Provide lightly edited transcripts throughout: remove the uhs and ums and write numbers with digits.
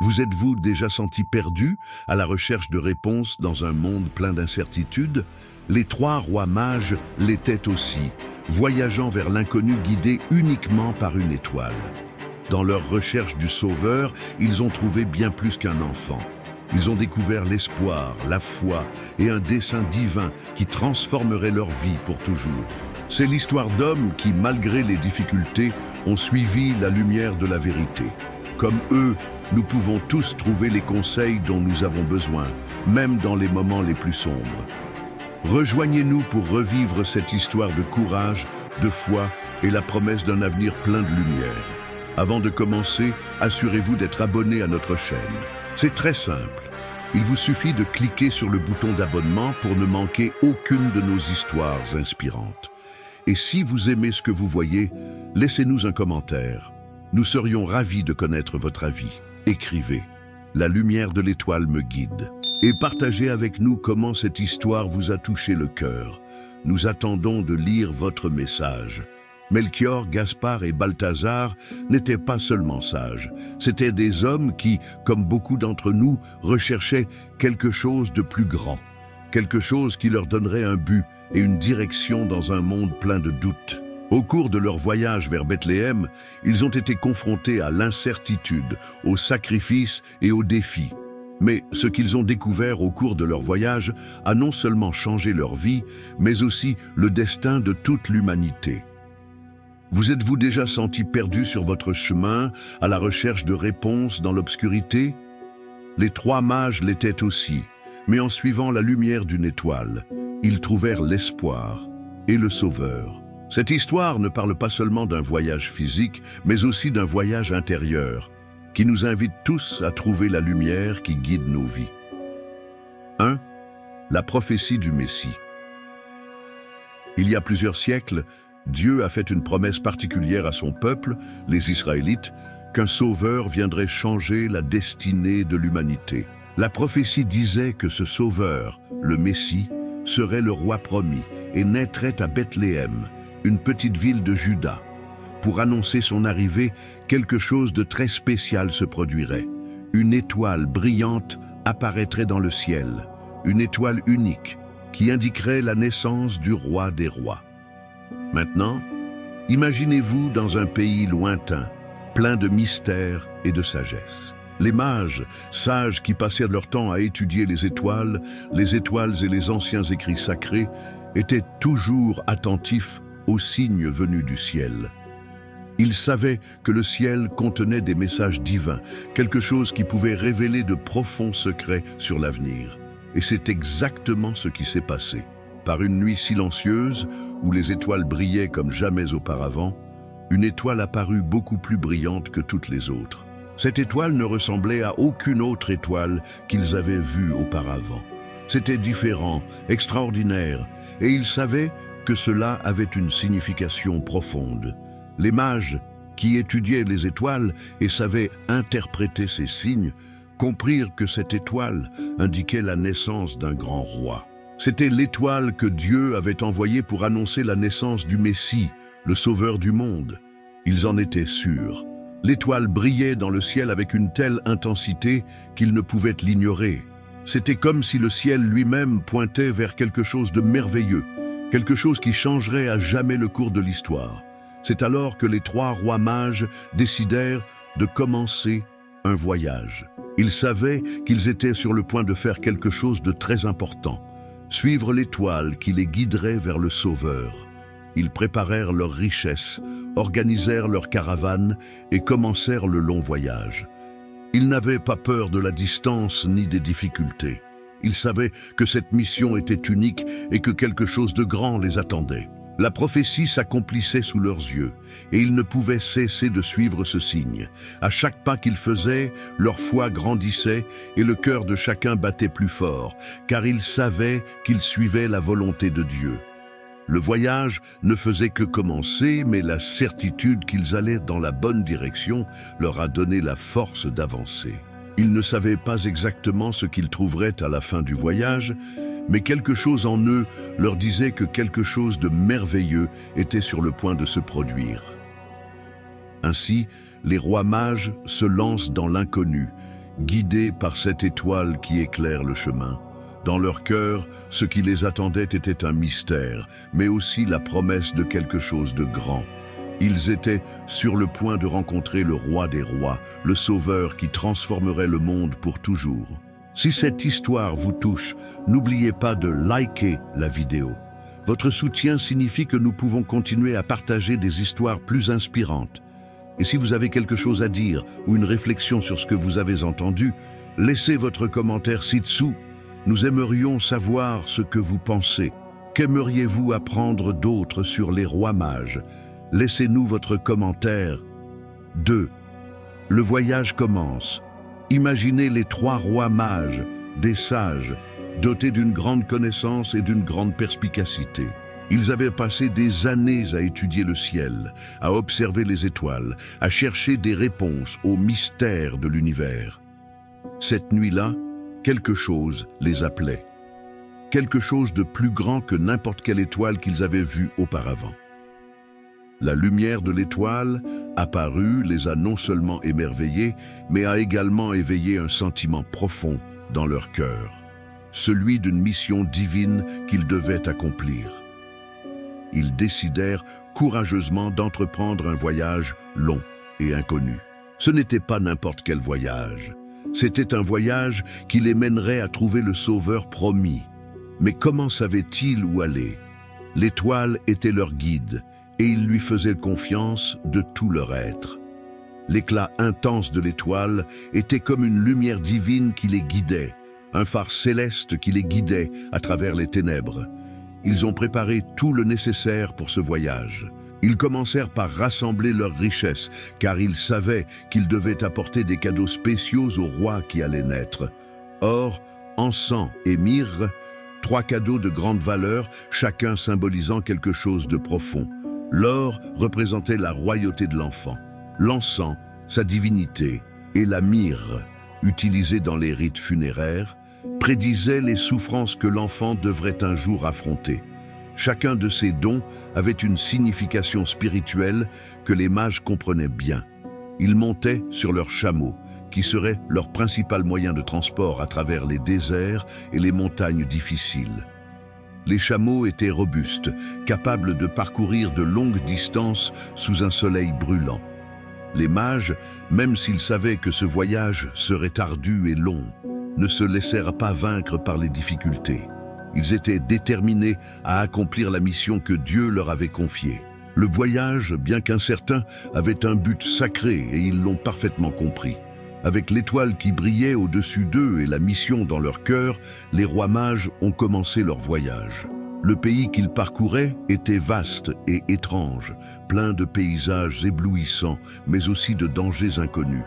Vous êtes-vous déjà senti perdu à la recherche de réponses dans un monde plein d'incertitudes? Les trois rois mages l'étaient aussi, voyageant vers l'inconnu guidés uniquement par une étoile. Dans leur recherche du Sauveur, ils ont trouvé bien plus qu'un enfant. Ils ont découvert l'espoir, la foi et un dessein divin qui transformerait leur vie pour toujours. C'est l'histoire d'hommes qui, malgré les difficultés, ont suivi la lumière de la vérité. Comme eux, nous pouvons tous trouver les conseils dont nous avons besoin, même dans les moments les plus sombres. Rejoignez-nous pour revivre cette histoire de courage, de foi et la promesse d'un avenir plein de lumière. Avant de commencer, assurez-vous d'être abonné à notre chaîne. C'est très simple. Il vous suffit de cliquer sur le bouton d'abonnement pour ne manquer aucune de nos histoires inspirantes. Et si vous aimez ce que vous voyez, laissez-nous un commentaire. Nous serions ravis de connaître votre avis. Écrivez « La lumière de l'étoile me guide » et partagez avec nous comment cette histoire vous a touché le cœur. Nous attendons de lire votre message. Melchior, Gaspard et Balthazar n'étaient pas seulement sages. C'étaient des hommes qui, comme beaucoup d'entre nous, recherchaient quelque chose de plus grand. Quelque chose qui leur donnerait un but et une direction dans un monde plein de doutes. Au cours de leur voyage vers Bethléem, ils ont été confrontés à l'incertitude, au sacrifice et aux défis. Mais ce qu'ils ont découvert au cours de leur voyage a non seulement changé leur vie, mais aussi le destin de toute l'humanité. Vous êtes-vous déjà senti perdu sur votre chemin, à la recherche de réponses dans l'obscurité? Les trois mages l'étaient aussi, mais en suivant la lumière d'une étoile, ils trouvèrent l'espoir et le Sauveur. Cette histoire ne parle pas seulement d'un voyage physique, mais aussi d'un voyage intérieur, qui nous invite tous à trouver la lumière qui guide nos vies. 1. La prophétie du Messie. Il y a plusieurs siècles, Dieu a fait une promesse particulière à son peuple, les Israélites, qu'un Sauveur viendrait changer la destinée de l'humanité. La prophétie disait que ce Sauveur, le Messie, serait le roi promis et naîtrait à Bethléem, une petite ville de Juda. Pour annoncer son arrivée, quelque chose de très spécial se produirait. Une étoile brillante apparaîtrait dans le ciel, une étoile unique qui indiquerait la naissance du roi des rois. Maintenant, imaginez-vous dans un pays lointain, plein de mystères et de sagesse. Les mages, sages qui passaient leur temps à étudier les étoiles et les anciens écrits sacrés, étaient toujours attentifs aux signes venus du ciel. Ils savaient que le ciel contenait des messages divins, quelque chose qui pouvait révéler de profonds secrets sur l'avenir. Et c'est exactement ce qui s'est passé. Par une nuit silencieuse, où les étoiles brillaient comme jamais auparavant, une étoile apparut beaucoup plus brillante que toutes les autres. Cette étoile ne ressemblait à aucune autre étoile qu'ils avaient vue auparavant. C'était différent, extraordinaire, et ils savaient que cela avait une signification profonde. Les mages, qui étudiaient les étoiles et savaient interpréter ces signes, comprirent que cette étoile indiquait la naissance d'un grand roi. C'était l'étoile que Dieu avait envoyée pour annoncer la naissance du Messie, le Sauveur du monde. Ils en étaient sûrs. L'étoile brillait dans le ciel avec une telle intensité qu'ils ne pouvaient l'ignorer. C'était comme si le ciel lui-même pointait vers quelque chose de merveilleux, quelque chose qui changerait à jamais le cours de l'histoire. C'est alors que les trois rois mages décidèrent de commencer un voyage. Ils savaient qu'ils étaient sur le point de faire quelque chose de très important, suivre l'étoile qui les guiderait vers le Sauveur. Ils préparèrent leurs richesses, organisèrent leurs caravanes et commencèrent le long voyage. Ils n'avaient pas peur de la distance ni des difficultés. Ils savaient que cette mission était unique et que quelque chose de grand les attendait. La prophétie s'accomplissait sous leurs yeux, et ils ne pouvaient cesser de suivre ce signe. À chaque pas qu'ils faisaient, leur foi grandissait et le cœur de chacun battait plus fort, car ils savaient qu'ils suivaient la volonté de Dieu. Le voyage ne faisait que commencer, mais la certitude qu'ils allaient dans la bonne direction leur a donné la force d'avancer. Ils ne savaient pas exactement ce qu'ils trouveraient à la fin du voyage, mais quelque chose en eux leur disait que quelque chose de merveilleux était sur le point de se produire. Ainsi, les rois mages se lancent dans l'inconnu. guidés par cette étoile qui éclaire le chemin. Dans leur cœur, ce qui les attendait était un mystère, mais aussi la promesse de quelque chose de grand. Ils étaient sur le point de rencontrer le roi des rois, le sauveur qui transformerait le monde pour toujours. Si cette histoire vous touche, n'oubliez pas de liker la vidéo. Votre soutien signifie que nous pouvons continuer à partager des histoires plus inspirantes. Et si vous avez quelque chose à dire ou une réflexion sur ce que vous avez entendu, laissez votre commentaire ci-dessous. Nous aimerions savoir ce que vous pensez. Qu'aimeriez-vous apprendre d'autre sur les rois mages? Laissez-nous votre commentaire. 2. Le voyage commence. Imaginez les 3 rois mages, des sages, dotés d'une grande connaissance et d'une grande perspicacité. Ils avaient passé des années à étudier le ciel, à observer les étoiles, à chercher des réponses aux mystères de l'univers. Cette nuit-là, quelque chose les appelait. Quelque chose de plus grand que n'importe quelle étoile qu'ils avaient vue auparavant. La lumière de l'étoile apparue les a non seulement émerveillés, mais a également éveillé un sentiment profond dans leur cœur, celui d'une mission divine qu'ils devaient accomplir. Ils décidèrent courageusement d'entreprendre un voyage long et inconnu. Ce n'était pas n'importe quel voyage. C'était un voyage qui les mènerait à trouver le sauveur promis. Mais comment savaient-ils où aller? L'étoile était leur guide, et ils lui faisaient confiance de tout leur être. L'éclat intense de l'étoile était comme une lumière divine qui les guidait, un phare céleste qui les guidait à travers les ténèbres. Ils ont préparé tout le nécessaire pour ce voyage. Ils commencèrent par rassembler leurs richesses, car ils savaient qu'ils devaient apporter des cadeaux spéciaux au roi qui allait naître. Or, encens et myrrhe, 3 cadeaux de grande valeur, chacun symbolisant quelque chose de profond. L'or représentait la royauté de l'enfant, l'encens, sa divinité, et la myrrhe, utilisée dans les rites funéraires, prédisait les souffrances que l'enfant devrait un jour affronter. Chacun de ces dons avait une signification spirituelle que les mages comprenaient bien. Ils montaient sur leurs chameaux, qui seraient leur principal moyen de transport à travers les déserts et les montagnes difficiles. Les chameaux étaient robustes, capables de parcourir de longues distances sous un soleil brûlant. Les mages, même s'ils savaient que ce voyage serait ardu et long, ne se laissèrent pas vaincre par les difficultés. Ils étaient déterminés à accomplir la mission que Dieu leur avait confiée. Le voyage, bien qu'incertain, avait un but sacré et ils l'ont parfaitement compris. Avec l'étoile qui brillait au-dessus d'eux et la mission dans leur cœur, les rois mages ont commencé leur voyage. Le pays qu'ils parcouraient était vaste et étrange, plein de paysages éblouissants, mais aussi de dangers inconnus.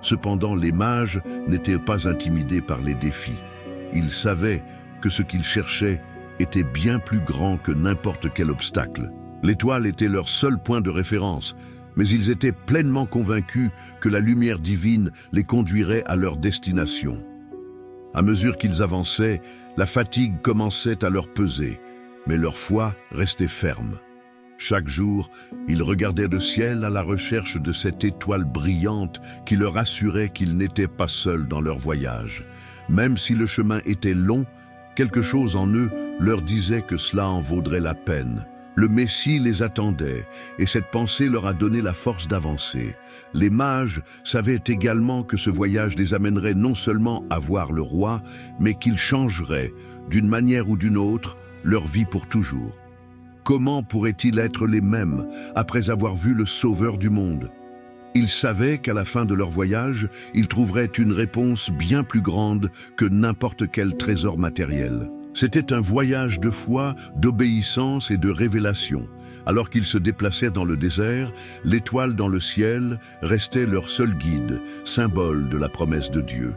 Cependant, les mages n'étaient pas intimidés par les défis. Ils savaient que ce qu'ils cherchaient était bien plus grand que n'importe quel obstacle. L'étoile était leur seul point de référence, mais ils étaient pleinement convaincus que la lumière divine les conduirait à leur destination. À mesure qu'ils avançaient, la fatigue commençait à leur peser, mais leur foi restait ferme. Chaque jour, ils regardaient le ciel à la recherche de cette étoile brillante qui leur assurait qu'ils n'étaient pas seuls dans leur voyage. Même si le chemin était long, quelque chose en eux leur disait que cela en vaudrait la peine. Le Messie les attendait, et cette pensée leur a donné la force d'avancer. Les mages savaient également que ce voyage les amènerait non seulement à voir le roi, mais qu'il changerait, d'une manière ou d'une autre, leur vie pour toujours. Comment pourraient-ils être les mêmes après avoir vu le Sauveur du monde? Ils savaient qu'à la fin de leur voyage, ils trouveraient une réponse bien plus grande que n'importe quel trésor matériel. C'était un voyage de foi, d'obéissance et de révélation. Alors qu'ils se déplaçaient dans le désert, l'étoile dans le ciel restait leur seul guide, symbole de la promesse de Dieu.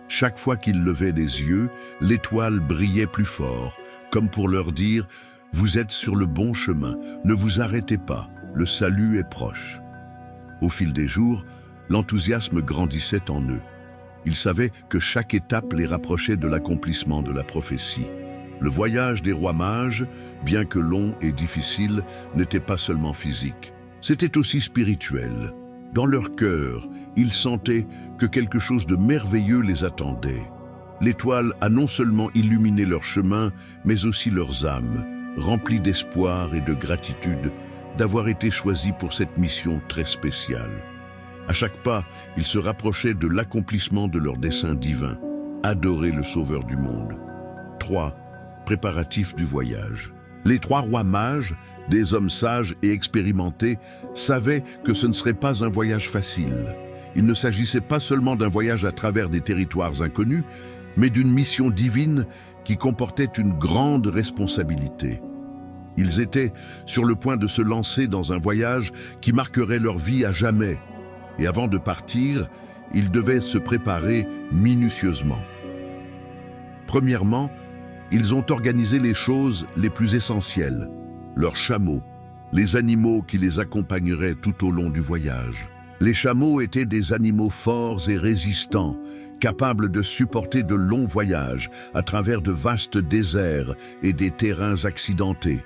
Chaque fois qu'ils levaient les yeux, l'étoile brillait plus fort, comme pour leur dire « Vous êtes sur le bon chemin, ne vous arrêtez pas, le salut est proche ». Au fil des jours, l'enthousiasme grandissait en eux. Ils savaient que chaque étape les rapprochait de l'accomplissement de la prophétie. Le voyage des rois mages, bien que long et difficile, n'était pas seulement physique. C'était aussi spirituel. Dans leur cœur, ils sentaient que quelque chose de merveilleux les attendait. L'étoile a non seulement illuminé leur chemin, mais aussi leurs âmes, remplies d'espoir et de gratitude d'avoir été choisis pour cette mission très spéciale. À chaque pas, ils se rapprochaient de l'accomplissement de leur dessein divin, adorer le Sauveur du monde. 3. Préparatifs du voyage. Les 3 rois mages, des hommes sages et expérimentés, savaient que ce ne serait pas un voyage facile. Il ne s'agissait pas seulement d'un voyage à travers des territoires inconnus, mais d'une mission divine qui comportait une grande responsabilité. Ils étaient sur le point de se lancer dans un voyage qui marquerait leur vie à jamais. Et avant de partir, ils devaient se préparer minutieusement. Premièrement, ils ont organisé les choses les plus essentielles, leurs chameaux, les animaux qui les accompagneraient tout au long du voyage. Les chameaux étaient des animaux forts et résistants, capables de supporter de longs voyages à travers de vastes déserts et des terrains accidentés.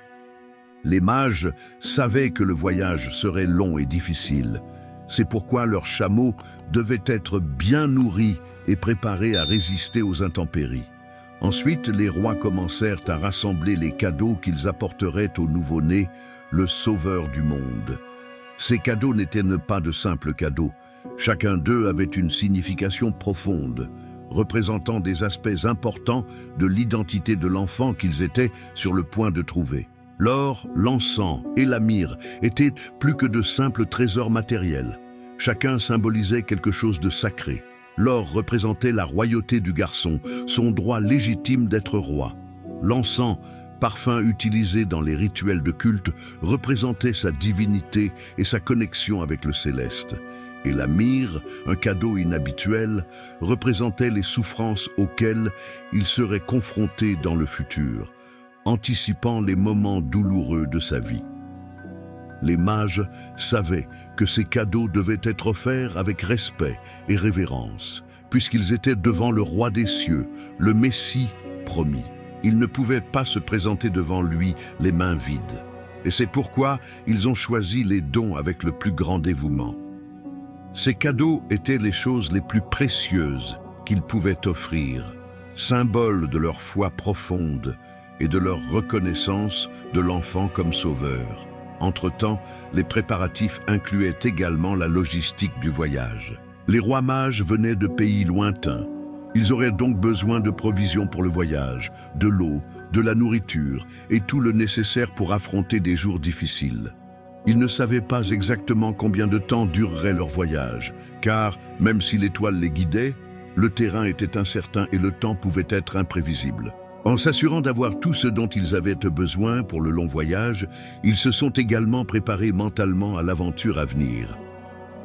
Les mages savaient que le voyage serait long et difficile. C'est pourquoi leurs chameaux devaient être bien nourris et préparés à résister aux intempéries. Ensuite, les rois commencèrent à rassembler les cadeaux qu'ils apporteraient au nouveau-né, le Sauveur du monde. Ces cadeaux n'étaient pas de simples cadeaux. Chacun d'eux avait une signification profonde, représentant des aspects importants de l'identité de l'enfant qu'ils étaient sur le point de trouver. L'or, l'encens et la myrrhe étaient plus que de simples trésors matériels. Chacun symbolisait quelque chose de sacré. L'or représentait la royauté du garçon, son droit légitime d'être roi. L'encens, parfum utilisé dans les rituels de culte, représentait sa divinité et sa connexion avec le céleste. Et la myrrhe, un cadeau inhabituel, représentait les souffrances auxquelles il serait confronté dans le futur, anticipant les moments douloureux de sa vie. Les mages savaient que ces cadeaux devaient être offerts avec respect et révérence, puisqu'ils étaient devant le roi des cieux, le Messie promis. Ils ne pouvaient pas se présenter devant lui les mains vides. Et c'est pourquoi ils ont choisi les dons avec le plus grand dévouement. Ces cadeaux étaient les choses les plus précieuses qu'ils pouvaient offrir, symbole de leur foi profonde et de leur reconnaissance de l'enfant comme sauveur. Entre-temps, les préparatifs incluaient également la logistique du voyage. Les rois mages venaient de pays lointains. Ils auraient donc besoin de provisions pour le voyage, de l'eau, de la nourriture et tout le nécessaire pour affronter des jours difficiles. Ils ne savaient pas exactement combien de temps durerait leur voyage, car, même si l'étoile les guidait, le terrain était incertain et le temps pouvait être imprévisible. En s'assurant d'avoir tout ce dont ils avaient besoin pour le long voyage, ils se sont également préparés mentalement à l'aventure à venir.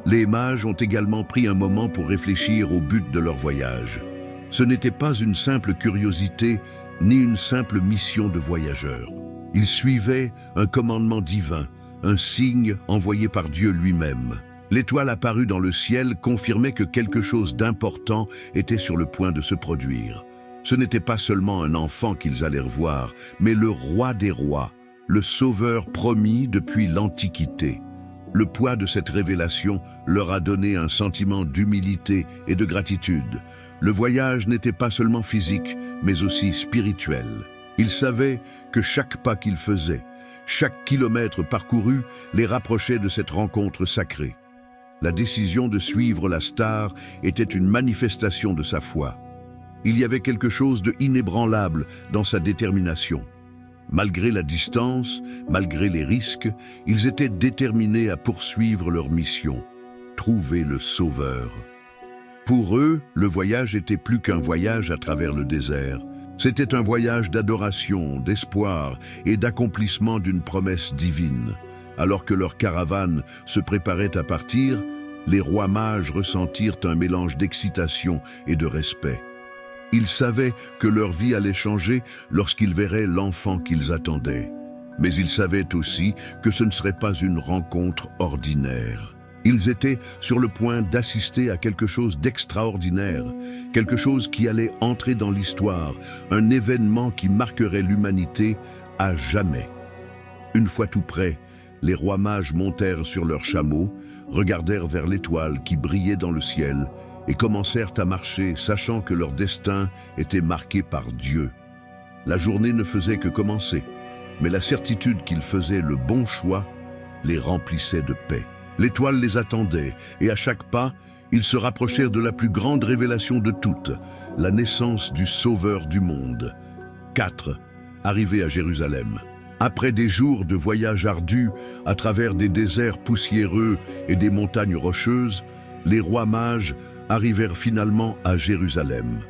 Les mages ont également pris un moment pour réfléchir au but de leur voyage. Ce n'était pas une simple curiosité, ni une simple mission de voyageurs. Ils suivaient un commandement divin, un signe envoyé par Dieu lui-même. L'étoile apparue dans le ciel confirmait que quelque chose d'important était sur le point de se produire. Ce n'était pas seulement un enfant qu'ils allèrent voir, mais le roi des rois, le sauveur promis depuis l'Antiquité. Le poids de cette révélation leur a donné un sentiment d'humilité et de gratitude. Le voyage n'était pas seulement physique, mais aussi spirituel. Ils savaient que chaque pas qu'ils faisaient, chaque kilomètre parcouru les rapprochait de cette rencontre sacrée. La décision de suivre la star était une manifestation de sa foi. Il y avait quelque chose d'inébranlable dans sa détermination. Malgré la distance, malgré les risques, ils étaient déterminés à poursuivre leur mission, trouver le Sauveur. Pour eux, le voyage était plus qu'un voyage à travers le désert. C'était un voyage d'adoration, d'espoir et d'accomplissement d'une promesse divine. Alors que leur caravane se préparait à partir, les rois mages ressentirent un mélange d'excitation et de respect. Ils savaient que leur vie allait changer lorsqu'ils verraient l'enfant qu'ils attendaient. Mais ils savaient aussi que ce ne serait pas une rencontre ordinaire. Ils étaient sur le point d'assister à quelque chose d'extraordinaire, quelque chose qui allait entrer dans l'histoire, un événement qui marquerait l'humanité à jamais. Une fois tout prêts, les rois mages montèrent sur leurs chameaux, regardèrent vers l'étoile qui brillait dans le ciel et commencèrent à marcher, sachant que leur destin était marqué par Dieu. La journée ne faisait que commencer, mais la certitude qu'ils faisaient le bon choix les remplissait de paix. L'étoile les attendait, et à chaque pas, ils se rapprochèrent de la plus grande révélation de toutes, la naissance du Sauveur du monde. 4. Arrivés à Jérusalem. Après des jours de voyage ardu à travers des déserts poussiéreux et des montagnes rocheuses, les rois mages arrivèrent finalement à Jérusalem.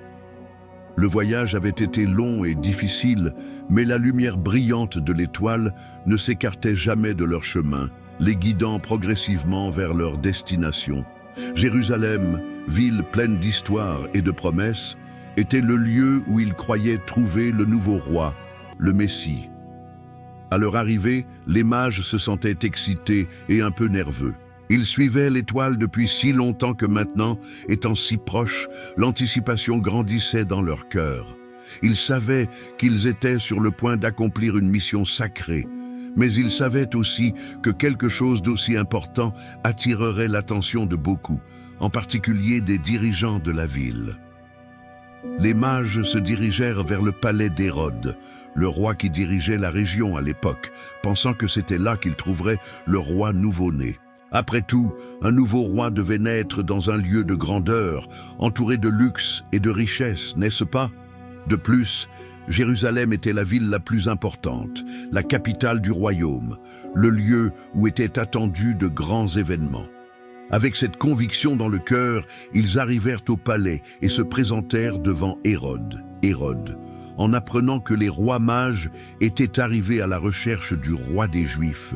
Le voyage avait été long et difficile, mais la lumière brillante de l'étoile ne s'écartait jamais de leur chemin, les guidant progressivement vers leur destination. Jérusalem, ville pleine d'histoire et de promesses, était le lieu où ils croyaient trouver le nouveau roi, le Messie. À leur arrivée, les mages se sentaient excités et un peu nerveux. Ils suivaient l'étoile depuis si longtemps que maintenant, étant si proches, l'anticipation grandissait dans leur cœur. Ils savaient qu'ils étaient sur le point d'accomplir une mission sacrée, mais ils savaient aussi que quelque chose d'aussi important attirerait l'attention de beaucoup, en particulier des dirigeants de la ville. Les mages se dirigèrent vers le palais d'Hérode, le roi qui dirigeait la région à l'époque, pensant que c'était là qu'ils trouveraient le roi nouveau-né. Après tout, un nouveau roi devait naître dans un lieu de grandeur, entouré de luxe et de richesse, n'est-ce pas? De plus, Jérusalem était la ville la plus importante, la capitale du royaume, le lieu où étaient attendus de grands événements. Avec cette conviction dans le cœur, ils arrivèrent au palais et se présentèrent devant Hérode, en apprenant que les rois mages étaient arrivés à la recherche du roi des Juifs,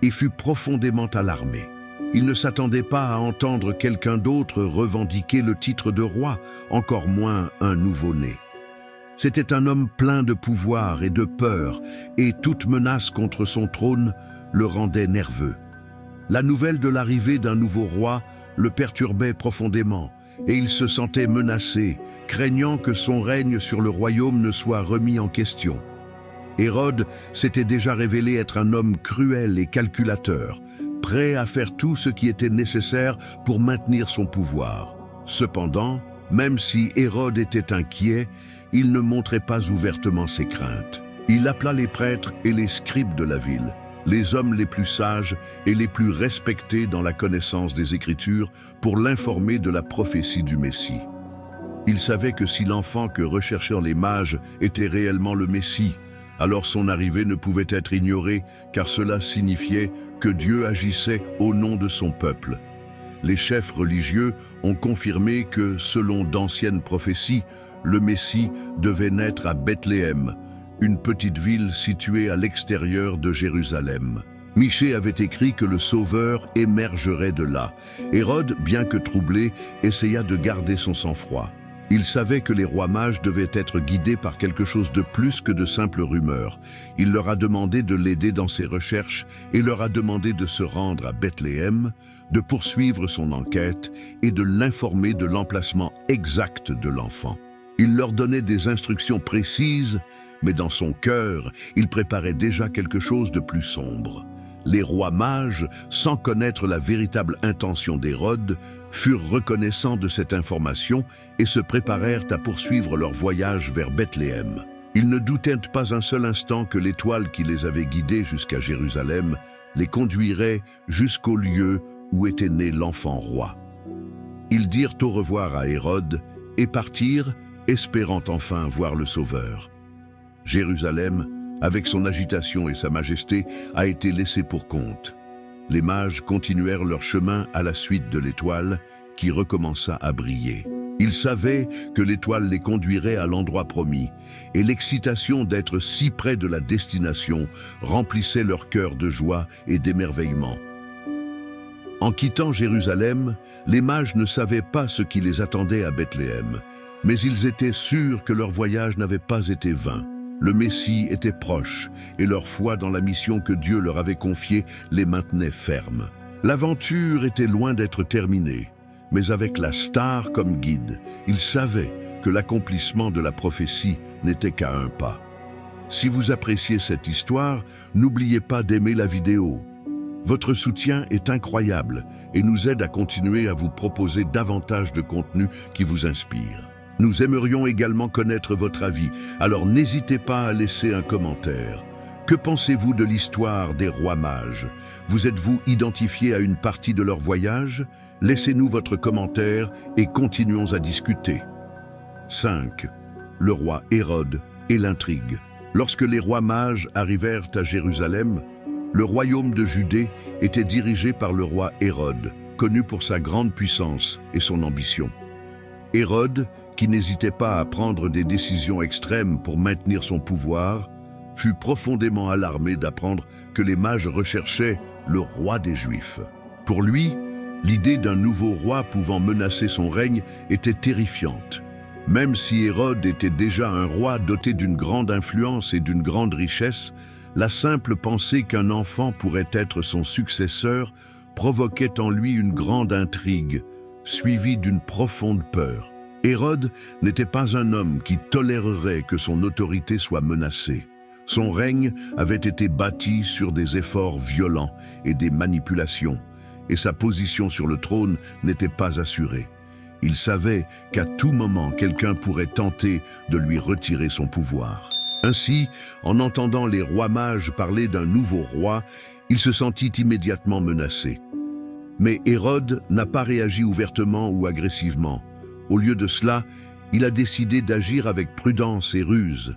et fut profondément alarmé. Il ne s'attendait pas à entendre quelqu'un d'autre revendiquer le titre de roi, encore moins un nouveau-né. C'était un homme plein de pouvoir et de peur, et toute menace contre son trône le rendait nerveux. La nouvelle de l'arrivée d'un nouveau roi le perturbait profondément, et il se sentait menacé, craignant que son règne sur le royaume ne soit remis en question. Hérode s'était déjà révélé être un homme cruel et calculateur, prêt à faire tout ce qui était nécessaire pour maintenir son pouvoir. Cependant, même si Hérode était inquiet, il ne montrait pas ouvertement ses craintes. Il appela les prêtres et les scribes de la ville, les hommes les plus sages et les plus respectés dans la connaissance des Écritures, pour l'informer de la prophétie du Messie. Il savait que si l'enfant que recherchèrent les mages était réellement le Messie, alors son arrivée ne pouvait être ignorée, car cela signifiait que Dieu agissait au nom de son peuple. Les chefs religieux ont confirmé que, selon d'anciennes prophéties, le Messie devait naître à Bethléem, une petite ville située à l'extérieur de Jérusalem. Michée avait écrit que le Sauveur émergerait de là. Hérode, bien que troublé, essaya de garder son sang-froid. Il savait que les rois mages devaient être guidés par quelque chose de plus que de simples rumeurs. Il leur a demandé de l'aider dans ses recherches et leur a demandé de se rendre à Bethléem, de poursuivre son enquête et de l'informer de l'emplacement exact de l'enfant. Il leur donnait des instructions précises, mais dans son cœur, il préparait déjà quelque chose de plus sombre. Les rois mages, sans connaître la véritable intention d'Hérode, furent reconnaissants de cette information et se préparèrent à poursuivre leur voyage vers Bethléem. Ils ne doutaient pas un seul instant que l'étoile qui les avait guidés jusqu'à Jérusalem les conduirait jusqu'au lieu où était né l'enfant roi. Ils dirent au revoir à Hérode et partirent, espérant enfin voir le Sauveur. Jérusalem, avec son agitation et sa majesté, a été laissée pour compte. Les mages continuèrent leur chemin à la suite de l'étoile, qui recommença à briller. Ils savaient que l'étoile les conduirait à l'endroit promis, et l'excitation d'être si près de la destination remplissait leur cœur de joie et d'émerveillement. En quittant Jérusalem, les mages ne savaient pas ce qui les attendait à Bethléem, mais ils étaient sûrs que leur voyage n'avait pas été vain. Le Messie était proche, et leur foi dans la mission que Dieu leur avait confiée les maintenait fermes. L'aventure était loin d'être terminée, mais avec la star comme guide, ils savaient que l'accomplissement de la prophétie n'était qu'à un pas. Si vous appréciez cette histoire, n'oubliez pas d'aimer la vidéo, Votre soutien est incroyable et nous aide à continuer à vous proposer davantage de contenu qui vous inspire. Nous aimerions également connaître votre avis, alors n'hésitez pas à laisser un commentaire. Que pensez-vous de l'histoire des rois mages? Vous êtes-vous identifié à une partie de leur voyage? Laissez-nous votre commentaire et continuons à discuter. 5. Le roi Hérode et l'intrigue. Lorsque les rois mages arrivèrent à Jérusalem, le royaume de Judée était dirigé par le roi Hérode, connu pour sa grande puissance et son ambition. Hérode, qui n'hésitait pas à prendre des décisions extrêmes pour maintenir son pouvoir, fut profondément alarmé d'apprendre que les mages recherchaient le roi des Juifs. Pour lui, l'idée d'un nouveau roi pouvant menacer son règne était terrifiante. Même si Hérode était déjà un roi doté d'une grande influence et d'une grande richesse, la simple pensée qu'un enfant pourrait être son successeur provoquait en lui une grande intrigue, suivie d'une profonde peur. Hérode n'était pas un homme qui tolérerait que son autorité soit menacée. Son règne avait été bâti sur des efforts violents et des manipulations, et sa position sur le trône n'était pas assurée. Il savait qu'à tout moment, quelqu'un pourrait tenter de lui retirer son pouvoir. Ainsi, en entendant les rois mages parler d'un nouveau roi, il se sentit immédiatement menacé. Mais Hérode n'a pas réagi ouvertement ou agressivement. Au lieu de cela, il a décidé d'agir avec prudence et ruse.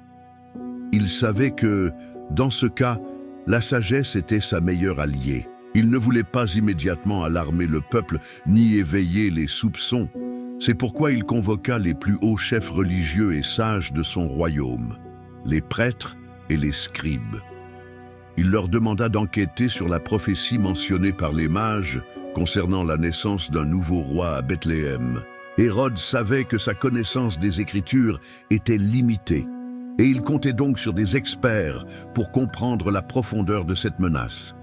Il savait que, dans ce cas, la sagesse était sa meilleure alliée. Il ne voulait pas immédiatement alarmer le peuple ni éveiller les soupçons. C'est pourquoi il convoqua les plus hauts chefs religieux et sages de son royaume, les prêtres et les scribes. Il leur demanda d'enquêter sur la prophétie mentionnée par les mages concernant la naissance d'un nouveau roi à Bethléem. Hérode savait que sa connaissance des Écritures était limitée, et il comptait donc sur des experts pour comprendre la profondeur de cette menace.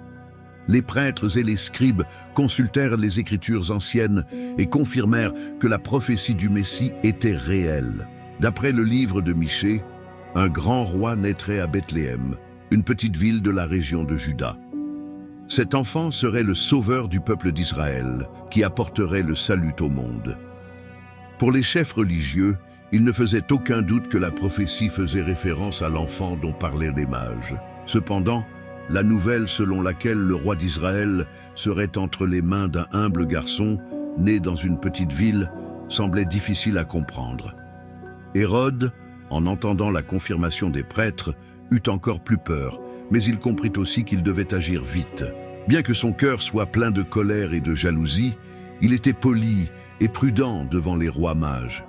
Les prêtres et les scribes consultèrent les Écritures anciennes et confirmèrent que la prophétie du Messie était réelle. D'après le livre de Michée, un grand roi naîtrait à Bethléem, une petite ville de la région de Juda. Cet enfant serait le sauveur du peuple d'Israël, qui apporterait le salut au monde. Pour les chefs religieux, il ne faisait aucun doute que la prophétie faisait référence à l'enfant dont parlaient les mages. Cependant, la nouvelle selon laquelle le roi d'Israël serait entre les mains d'un humble garçon, né dans une petite ville, semblait difficile à comprendre. Hérode, en entendant la confirmation des prêtres, eut encore plus peur, mais il comprit aussi qu'il devait agir vite. Bien que son cœur soit plein de colère et de jalousie, il était poli et prudent devant les rois mages.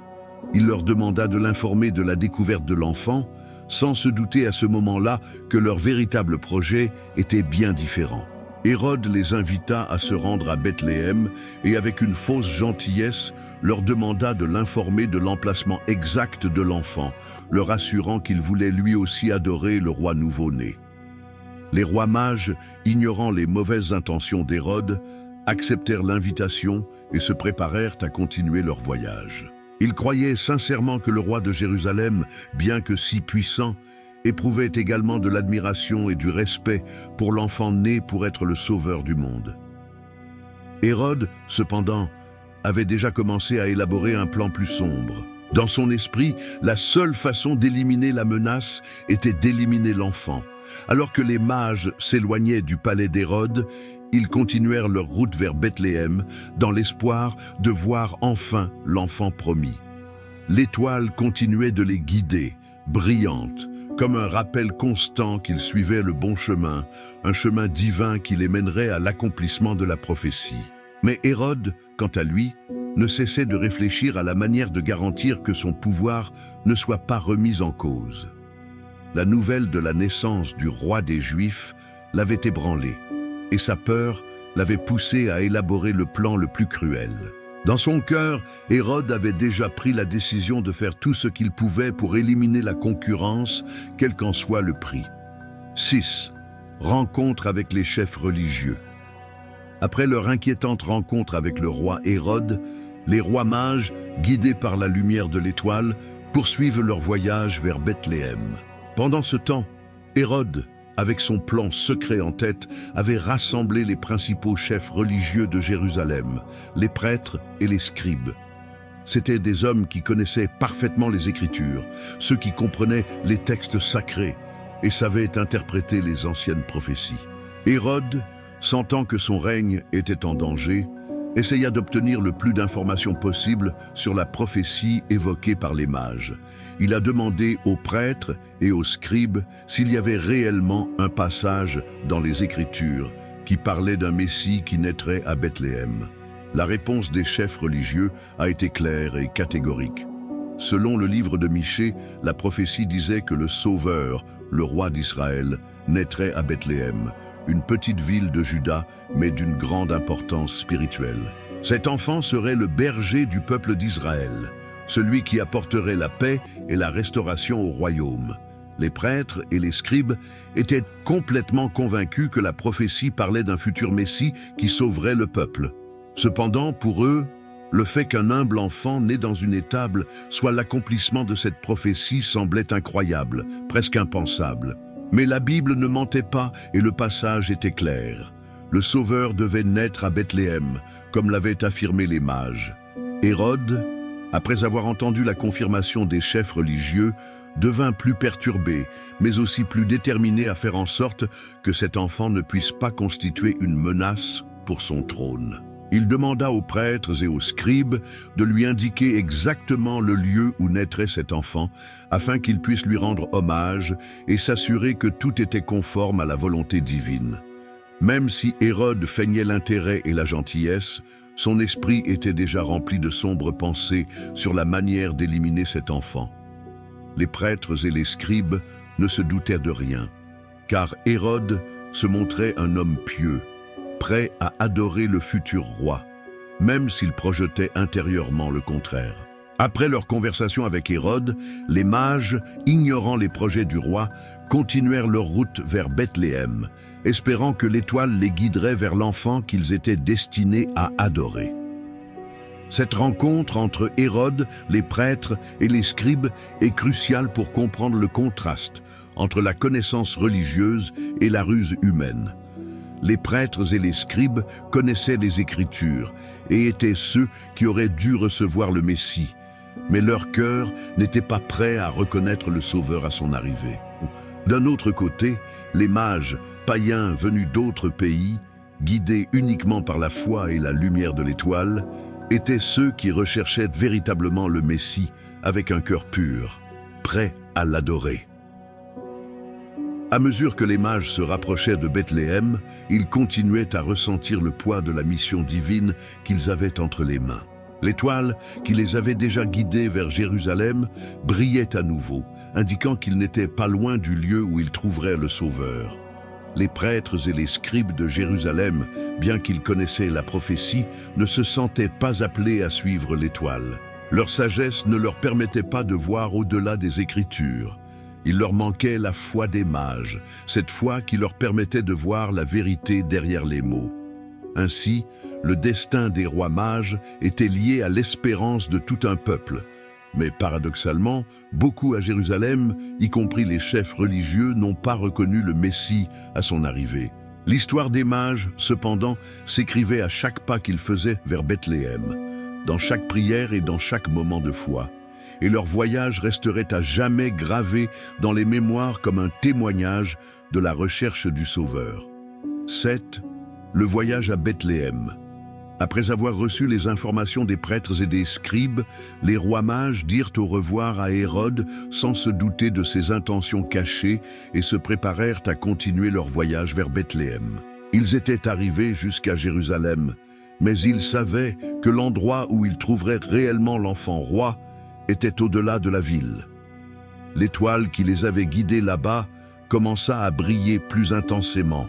Il leur demanda de l'informer de la découverte de l'enfant, sans se douter à ce moment-là que leur véritable projet était bien différent. Hérode les invita à se rendre à Bethléem et avec une fausse gentillesse leur demanda de l'informer de l'emplacement exact de l'enfant, leur assurant qu'il voulait lui aussi adorer le roi nouveau-né. Les rois mages, ignorant les mauvaises intentions d'Hérode, acceptèrent l'invitation et se préparèrent à continuer leur voyage. Ils croyaient sincèrement que le roi de Jérusalem, bien que si puissant, éprouvait également de l'admiration et du respect pour l'enfant né pour être le sauveur du monde. Hérode, cependant, avait déjà commencé à élaborer un plan plus sombre. Dans son esprit, la seule façon d'éliminer la menace était d'éliminer l'enfant. Alors que les mages s'éloignaient du palais d'Hérode, ils continuèrent leur route vers Bethléem dans l'espoir de voir enfin l'enfant promis. L'étoile continuait de les guider, brillante, comme un rappel constant qu'ils suivaient le bon chemin, un chemin divin qui les mènerait à l'accomplissement de la prophétie. Mais Hérode, quant à lui, ne cessait de réfléchir à la manière de garantir que son pouvoir ne soit pas remis en cause. La nouvelle de la naissance du roi des Juifs l'avait ébranlé, et sa peur l'avait poussé à élaborer le plan le plus cruel. Dans son cœur, Hérode avait déjà pris la décision de faire tout ce qu'il pouvait pour éliminer la concurrence, quel qu'en soit le prix. 6. Rencontre avec les chefs religieux. Après leur inquiétante rencontre avec le roi Hérode, les rois mages, guidés par la lumière de l'étoile, poursuivent leur voyage vers Bethléem. Pendant ce temps, Hérode, avec son plan secret en tête, avait rassemblé les principaux chefs religieux de Jérusalem, les prêtres et les scribes. C'étaient des hommes qui connaissaient parfaitement les Écritures, ceux qui comprenaient les textes sacrés et savaient interpréter les anciennes prophéties. Hérode, sentant que son règne était en danger, essaya d'obtenir le plus d'informations possible sur la prophétie évoquée par les mages. Il a demandé aux prêtres et aux scribes s'il y avait réellement un passage dans les Écritures qui parlait d'un Messie qui naîtrait à Bethléem. La réponse des chefs religieux a été claire et catégorique. Selon le livre de Michée, la prophétie disait que le Sauveur, le roi d'Israël, naîtrait à Bethléem, une petite ville de Juda, mais d'une grande importance spirituelle. Cet enfant serait le berger du peuple d'Israël, celui qui apporterait la paix et la restauration au royaume. Les prêtres et les scribes étaient complètement convaincus que la prophétie parlait d'un futur Messie qui sauverait le peuple. Cependant, pour eux, le fait qu'un humble enfant né dans une étable soit l'accomplissement de cette prophétie semblait incroyable, presque impensable. Mais la Bible ne mentait pas et le passage était clair. Le Sauveur devait naître à Bethléem, comme l'avaient affirmé les mages. Hérode, après avoir entendu la confirmation des chefs religieux, devint plus perturbé, mais aussi plus déterminé à faire en sorte que cet enfant ne puisse pas constituer une menace pour son trône. Il demanda aux prêtres et aux scribes de lui indiquer exactement le lieu où naîtrait cet enfant, afin qu'ils puissent lui rendre hommage et s'assurer que tout était conforme à la volonté divine. Même si Hérode feignait l'intérêt et la gentillesse, son esprit était déjà rempli de sombres pensées sur la manière d'éliminer cet enfant. Les prêtres et les scribes ne se doutaient de rien, car Hérode se montrait un homme pieux, prêt à adorer le futur roi, même s'il projetait intérieurement le contraire. Après leur conversation avec Hérode, les mages, ignorant les projets du roi, continuèrent leur route vers Bethléem, espérant que l'étoile les guiderait vers l'enfant qu'ils étaient destinés à adorer. Cette rencontre entre Hérode, les prêtres et les scribes est cruciale pour comprendre le contraste entre la connaissance religieuse et la ruse humaine. Les prêtres et les scribes connaissaient les Écritures et étaient ceux qui auraient dû recevoir le Messie, mais leur cœur n'était pas prêt à reconnaître le Sauveur à son arrivée. D'un autre côté, les mages, païens venus d'autres pays, guidés uniquement par la foi et la lumière de l'étoile, étaient ceux qui recherchaient véritablement le Messie avec un cœur pur, prêt à l'adorer. À mesure que les mages se rapprochaient de Bethléem, ils continuaient à ressentir le poids de la mission divine qu'ils avaient entre les mains. L'étoile, qui les avait déjà guidés vers Jérusalem, brillait à nouveau, indiquant qu'ils n'étaient pas loin du lieu où ils trouveraient le Sauveur. Les prêtres et les scribes de Jérusalem, bien qu'ils connaissaient la prophétie, ne se sentaient pas appelés à suivre l'étoile. Leur sagesse ne leur permettait pas de voir au-delà des Écritures. Il leur manquait la foi des mages, cette foi qui leur permettait de voir la vérité derrière les mots. Ainsi, le destin des rois mages était lié à l'espérance de tout un peuple. Mais paradoxalement, beaucoup à Jérusalem, y compris les chefs religieux, n'ont pas reconnu le Messie à son arrivée. L'histoire des mages, cependant, s'écrivait à chaque pas qu'ils faisaient vers Bethléem, dans chaque prière et dans chaque moment de foi. Et leur voyage resterait à jamais gravé dans les mémoires comme un témoignage de la recherche du Sauveur. 7. Le voyage à Bethléem. Après avoir reçu les informations des prêtres et des scribes, les rois mages dirent au revoir à Hérode sans se douter de ses intentions cachées et se préparèrent à continuer leur voyage vers Bethléem. Ils étaient arrivés jusqu'à Jérusalem, mais ils savaient que l'endroit où ils trouveraient réellement l'enfant roi était au-delà de la ville. L'étoile qui les avait guidés là-bas commença à briller plus intensément,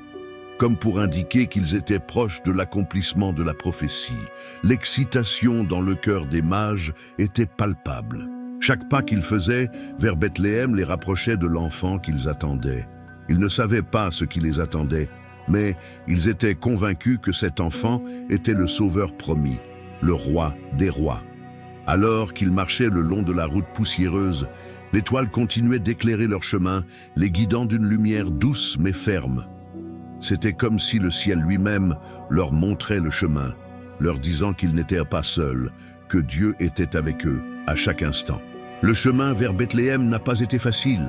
comme pour indiquer qu'ils étaient proches de l'accomplissement de la prophétie. L'excitation dans le cœur des mages était palpable. Chaque pas qu'ils faisaient vers Bethléem les rapprochait de l'enfant qu'ils attendaient. Ils ne savaient pas ce qui les attendait, mais ils étaient convaincus que cet enfant était le Sauveur promis, le roi des rois. Alors qu'ils marchaient le long de la route poussiéreuse, l'étoile continuait d'éclairer leur chemin, les guidant d'une lumière douce mais ferme. C'était comme si le ciel lui-même leur montrait le chemin, leur disant qu'ils n'étaient pas seuls, que Dieu était avec eux à chaque instant. Le chemin vers Bethléem n'a pas été facile.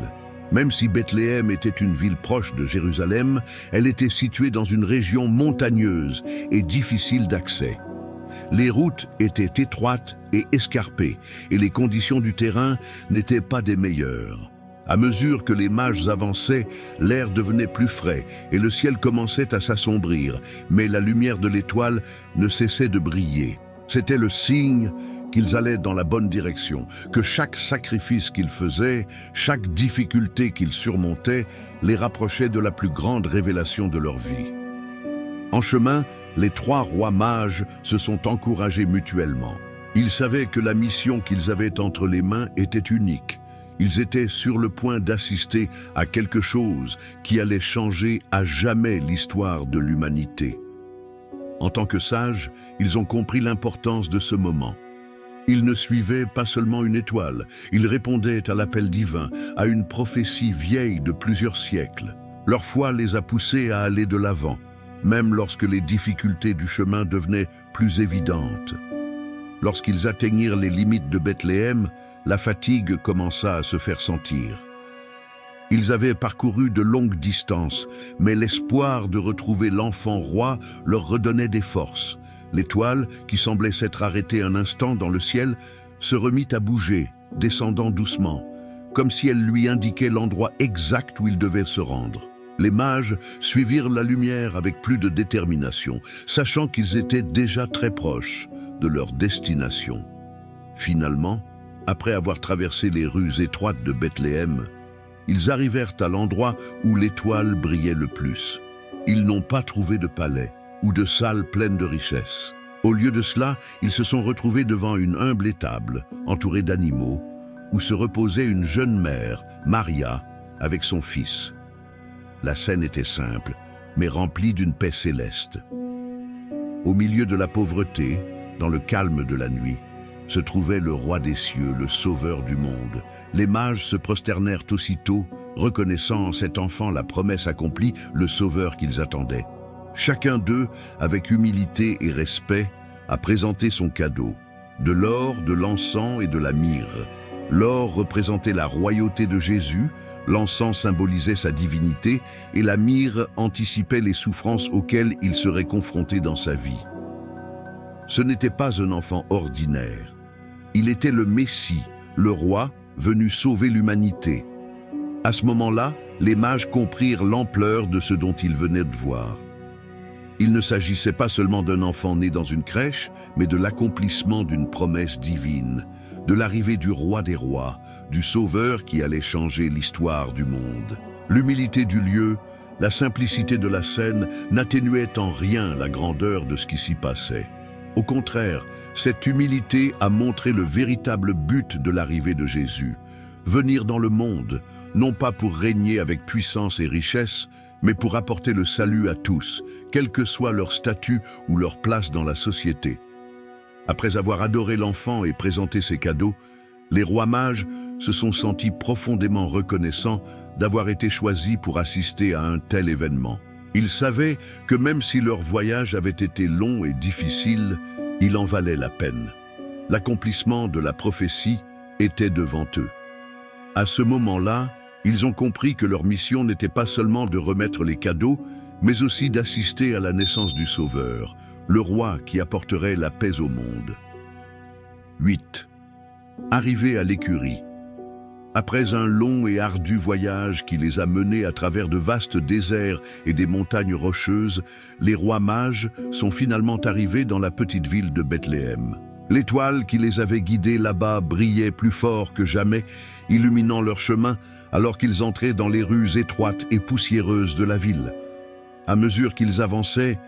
Même si Bethléem était une ville proche de Jérusalem, elle était située dans une région montagneuse et difficile d'accès. Les routes étaient étroites et escarpées, et les conditions du terrain n'étaient pas des meilleures. À mesure que les mages avançaient, l'air devenait plus frais et le ciel commençait à s'assombrir, mais la lumière de l'étoile ne cessait de briller. C'était le signe qu'ils allaient dans la bonne direction, que chaque sacrifice qu'ils faisaient, chaque difficulté qu'ils surmontaient, les rapprochait de la plus grande révélation de leur vie. En chemin, les trois rois mages se sont encouragés mutuellement. Ils savaient que la mission qu'ils avaient entre les mains était unique. Ils étaient sur le point d'assister à quelque chose qui allait changer à jamais l'histoire de l'humanité. En tant que sages, ils ont compris l'importance de ce moment. Ils ne suivaient pas seulement une étoile, ils répondaient à l'appel divin, à une prophétie vieille de plusieurs siècles. Leur foi les a poussés à aller de l'avant, même lorsque les difficultés du chemin devenaient plus évidentes. Lorsqu'ils atteignirent les limites de Bethléem, la fatigue commença à se faire sentir. Ils avaient parcouru de longues distances, mais l'espoir de retrouver l'enfant roi leur redonnait des forces. L'étoile, qui semblait s'être arrêtée un instant dans le ciel, se remit à bouger, descendant doucement, comme si elle lui indiquait l'endroit exact où il devait se rendre. Les mages suivirent la lumière avec plus de détermination, sachant qu'ils étaient déjà très proches de leur destination. Finalement, après avoir traversé les rues étroites de Bethléem, ils arrivèrent à l'endroit où l'étoile brillait le plus. Ils n'ont pas trouvé de palais ou de salles pleines de richesses. Au lieu de cela, ils se sont retrouvés devant une humble étable, entourée d'animaux, où se reposait une jeune mère, Maria, avec son fils. La scène était simple, mais remplie d'une paix céleste. Au milieu de la pauvreté, dans le calme de la nuit, se trouvait le roi des cieux, le sauveur du monde. Les mages se prosternèrent aussitôt, reconnaissant en cet enfant la promesse accomplie, le sauveur qu'ils attendaient. Chacun d'eux, avec humilité et respect, a présenté son cadeau, de l'or, de l'encens et de la myrrhe. L'or représentait la royauté de Jésus, l'encens symbolisait sa divinité et la myrrhe anticipait les souffrances auxquelles il serait confronté dans sa vie. Ce n'était pas un enfant ordinaire. Il était le Messie, le roi, venu sauver l'humanité. À ce moment-là, les mages comprirent l'ampleur de ce dont ils venaient de voir. Il ne s'agissait pas seulement d'un enfant né dans une crèche, mais de l'accomplissement d'une promesse divine, de l'arrivée du roi des rois, du sauveur qui allait changer l'histoire du monde. L'humilité du lieu, la simplicité de la scène n'atténuaient en rien la grandeur de ce qui s'y passait. Au contraire, cette humilité a montré le véritable but de l'arrivée de Jésus, venir dans le monde, non pas pour régner avec puissance et richesse, mais pour apporter le salut à tous, quel que soit leur statut ou leur place dans la société. Après avoir adoré l'enfant et présenté ses cadeaux, les rois mages se sont sentis profondément reconnaissants d'avoir été choisis pour assister à un tel événement. Ils savaient que même si leur voyage avait été long et difficile, il en valait la peine. L'accomplissement de la prophétie était devant eux. À ce moment-là, ils ont compris que leur mission n'était pas seulement de remettre les cadeaux, mais aussi d'assister à la naissance du Sauveur, le roi qui apporterait la paix au monde. 8. Arrivés à l'écurie. Après un long et ardu voyage qui les a menés à travers de vastes déserts et des montagnes rocheuses, les rois mages sont finalement arrivés dans la petite ville de Bethléem. L'étoile qui les avait guidés là-bas brillait plus fort que jamais, illuminant leur chemin alors qu'ils entraient dans les rues étroites et poussiéreuses de la ville. À mesure qu'ils avançaient,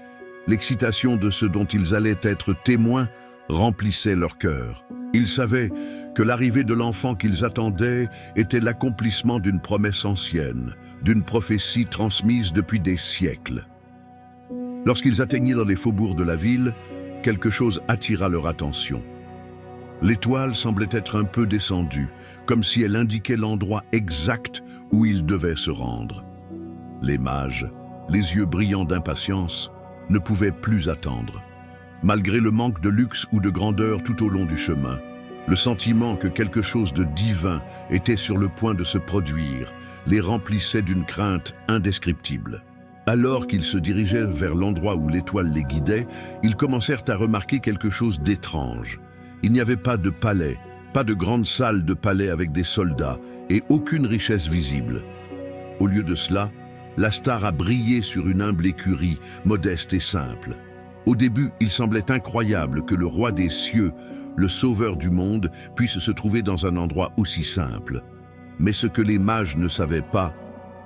l'excitation de ce dont ils allaient être témoins remplissait leur cœur. Ils savaient que l'arrivée de l'enfant qu'ils attendaient était l'accomplissement d'une promesse ancienne, d'une prophétie transmise depuis des siècles. Lorsqu'ils atteignirent les faubourgs de la ville, quelque chose attira leur attention. L'étoile semblait être un peu descendue, comme si elle indiquait l'endroit exact où ils devaient se rendre. Les mages, les yeux brillants d'impatience, ne pouvaient plus attendre. Malgré le manque de luxe ou de grandeur tout au long du chemin, le sentiment que quelque chose de divin était sur le point de se produire les remplissait d'une crainte indescriptible. Alors qu'ils se dirigeaient vers l'endroit où l'étoile les guidait, ils commencèrent à remarquer quelque chose d'étrange. Il n'y avait pas de palais, pas de grande salle de palais avec des soldats et aucune richesse visible. Au lieu de cela, la star a brillé sur une humble écurie, modeste et simple. Au début, il semblait incroyable que le roi des cieux, le sauveur du monde, puisse se trouver dans un endroit aussi simple. Mais ce que les mages ne savaient pas,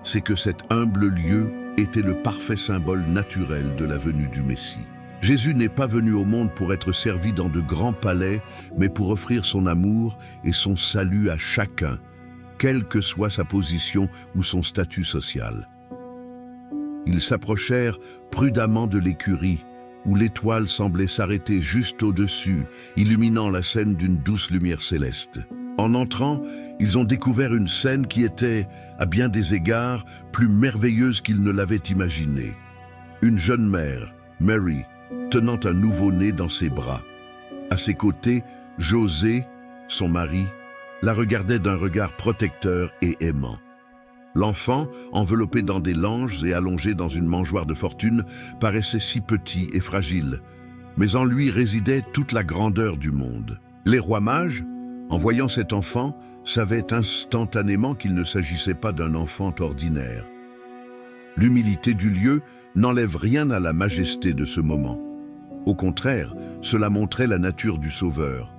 c'est que cet humble lieu était le parfait symbole naturel de la venue du Messie. Jésus n'est pas venu au monde pour être servi dans de grands palais, mais pour offrir son amour et son salut à chacun, quelle que soit sa position ou son statut social. Ils s'approchèrent prudemment de l'écurie, où l'étoile semblait s'arrêter juste au-dessus, illuminant la scène d'une douce lumière céleste. En entrant, ils ont découvert une scène qui était, à bien des égards, plus merveilleuse qu'ils ne l'avaient imaginée. Une jeune mère, Mary, tenant un nouveau-né dans ses bras. À ses côtés, José, son mari, la regardait d'un regard protecteur et aimant. L'enfant, enveloppé dans des langes et allongé dans une mangeoire de fortune, paraissait si petit et fragile, mais en lui résidait toute la grandeur du monde. Les rois mages, en voyant cet enfant, savaient instantanément qu'il ne s'agissait pas d'un enfant ordinaire. L'humilité du lieu n'enlève rien à la majesté de ce moment. Au contraire, cela montrait la nature du Sauveur.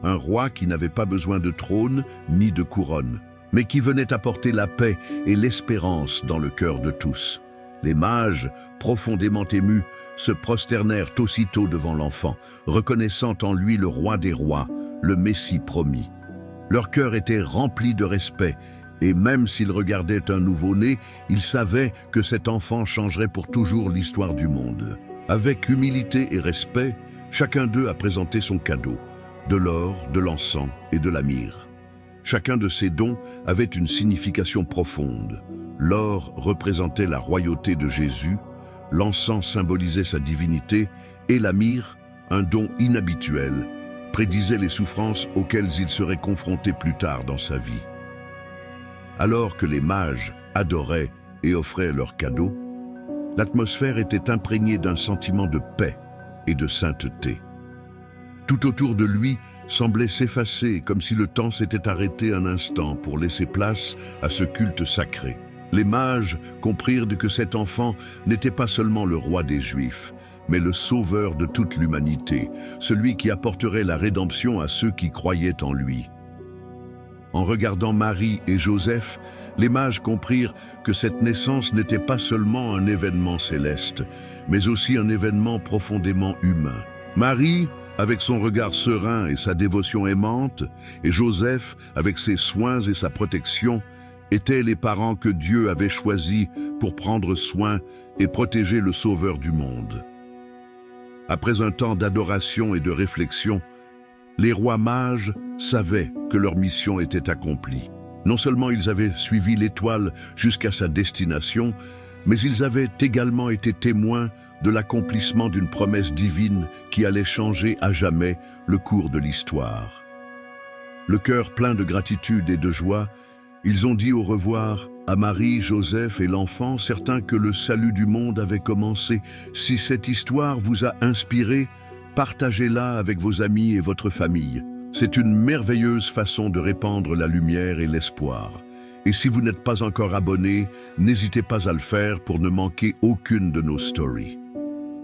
Un roi qui n'avait pas besoin de trône ni de couronne, mais qui venait apporter la paix et l'espérance dans le cœur de tous. Les mages, profondément émus, se prosternèrent aussitôt devant l'enfant, reconnaissant en lui le roi des rois, le Messie promis. Leur cœur était rempli de respect, et même s'ils regardaient un nouveau-né, ils savaient que cet enfant changerait pour toujours l'histoire du monde. Avec humilité et respect, chacun d'eux a présenté son cadeau, de l'or, de l'encens et de la myrrhe. Chacun de ces dons avait une signification profonde. L'or représentait la royauté de Jésus, l'encens symbolisait sa divinité et la myrrhe, un don inhabituel, prédisait les souffrances auxquelles il serait confronté plus tard dans sa vie. Alors que les mages adoraient et offraient leurs cadeaux, l'atmosphère était imprégnée d'un sentiment de paix et de sainteté. Tout autour de lui semblait s'effacer comme si le temps s'était arrêté un instant pour laisser place à ce culte sacré. Les mages comprirent que cet enfant n'était pas seulement le roi des Juifs, mais le sauveur de toute l'humanité, celui qui apporterait la rédemption à ceux qui croyaient en lui. En regardant Marie et Joseph, les mages comprirent que cette naissance n'était pas seulement un événement céleste, mais aussi un événement profondément humain. Marie, avec son regard serein et sa dévotion aimante, et Joseph, avec ses soins et sa protection, étaient les parents que Dieu avait choisis pour prendre soin et protéger le Sauveur du monde. Après un temps d'adoration et de réflexion, les rois mages savaient que leur mission était accomplie. Non seulement ils avaient suivi l'étoile jusqu'à sa destination, mais ils avaient également été témoins de l'accomplissement d'une promesse divine qui allait changer à jamais le cours de l'histoire. Le cœur plein de gratitude et de joie, ils ont dit au revoir à Marie, Joseph et l'enfant, certains que le salut du monde avait commencé. Si cette histoire vous a inspiré, partagez-la avec vos amis et votre famille. C'est une merveilleuse façon de répandre la lumière et l'espoir. Et si vous n'êtes pas encore abonné, n'hésitez pas à le faire pour ne manquer aucune de nos stories.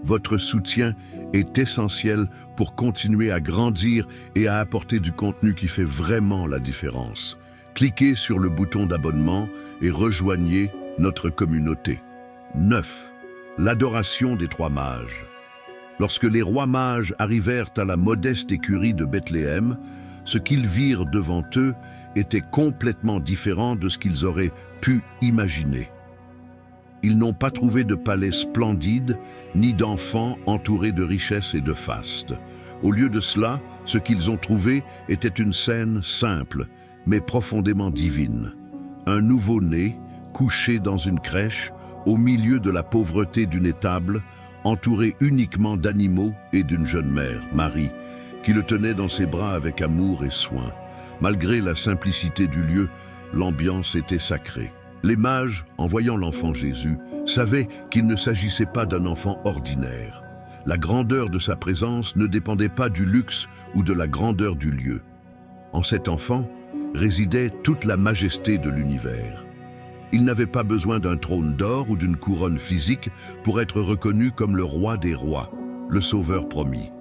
Votre soutien est essentiel pour continuer à grandir et à apporter du contenu qui fait vraiment la différence. Cliquez sur le bouton d'abonnement et rejoignez notre communauté. 9. L'adoration des trois mages. Lorsque les rois mages arrivèrent à la modeste écurie de Bethléem, ce qu'ils virent devant eux était complètement différent de ce qu'ils auraient pu imaginer. Ils n'ont pas trouvé de palais splendide, ni d'enfants entourés de richesses et de faste. Au lieu de cela, ce qu'ils ont trouvé était une scène simple, mais profondément divine. Un nouveau-né, couché dans une crèche, au milieu de la pauvreté d'une étable, entouré uniquement d'animaux et d'une jeune mère, Marie, qui le tenait dans ses bras avec amour et soin. Malgré la simplicité du lieu, l'ambiance était sacrée. Les mages, en voyant l'enfant Jésus, savaient qu'il ne s'agissait pas d'un enfant ordinaire. La grandeur de sa présence ne dépendait pas du luxe ou de la grandeur du lieu. En cet enfant résidait toute la majesté de l'univers. Il n'avait pas besoin d'un trône d'or ou d'une couronne physique pour être reconnu comme le roi des rois, le sauveur promis.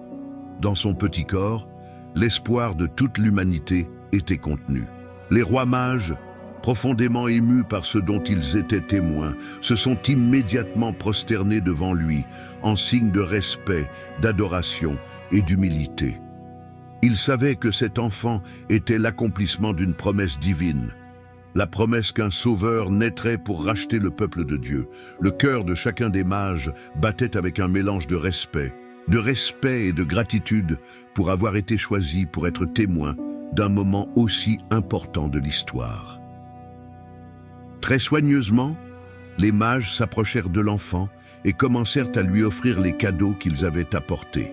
Dans son petit corps, l'espoir de toute l'humanité était contenu. Les rois mages, profondément émus par ce dont ils étaient témoins, se sont immédiatement prosternés devant lui, en signe de respect, d'adoration et d'humilité. Ils savaient que cet enfant était l'accomplissement d'une promesse divine, la promesse qu'un sauveur naîtrait pour racheter le peuple de Dieu. Le cœur de chacun des mages battait avec un mélange de respect et de gratitude pour avoir été choisi pour être témoin d'un moment aussi important de l'histoire. Très soigneusement, les mages s'approchèrent de l'enfant et commencèrent à lui offrir les cadeaux qu'ils avaient apportés.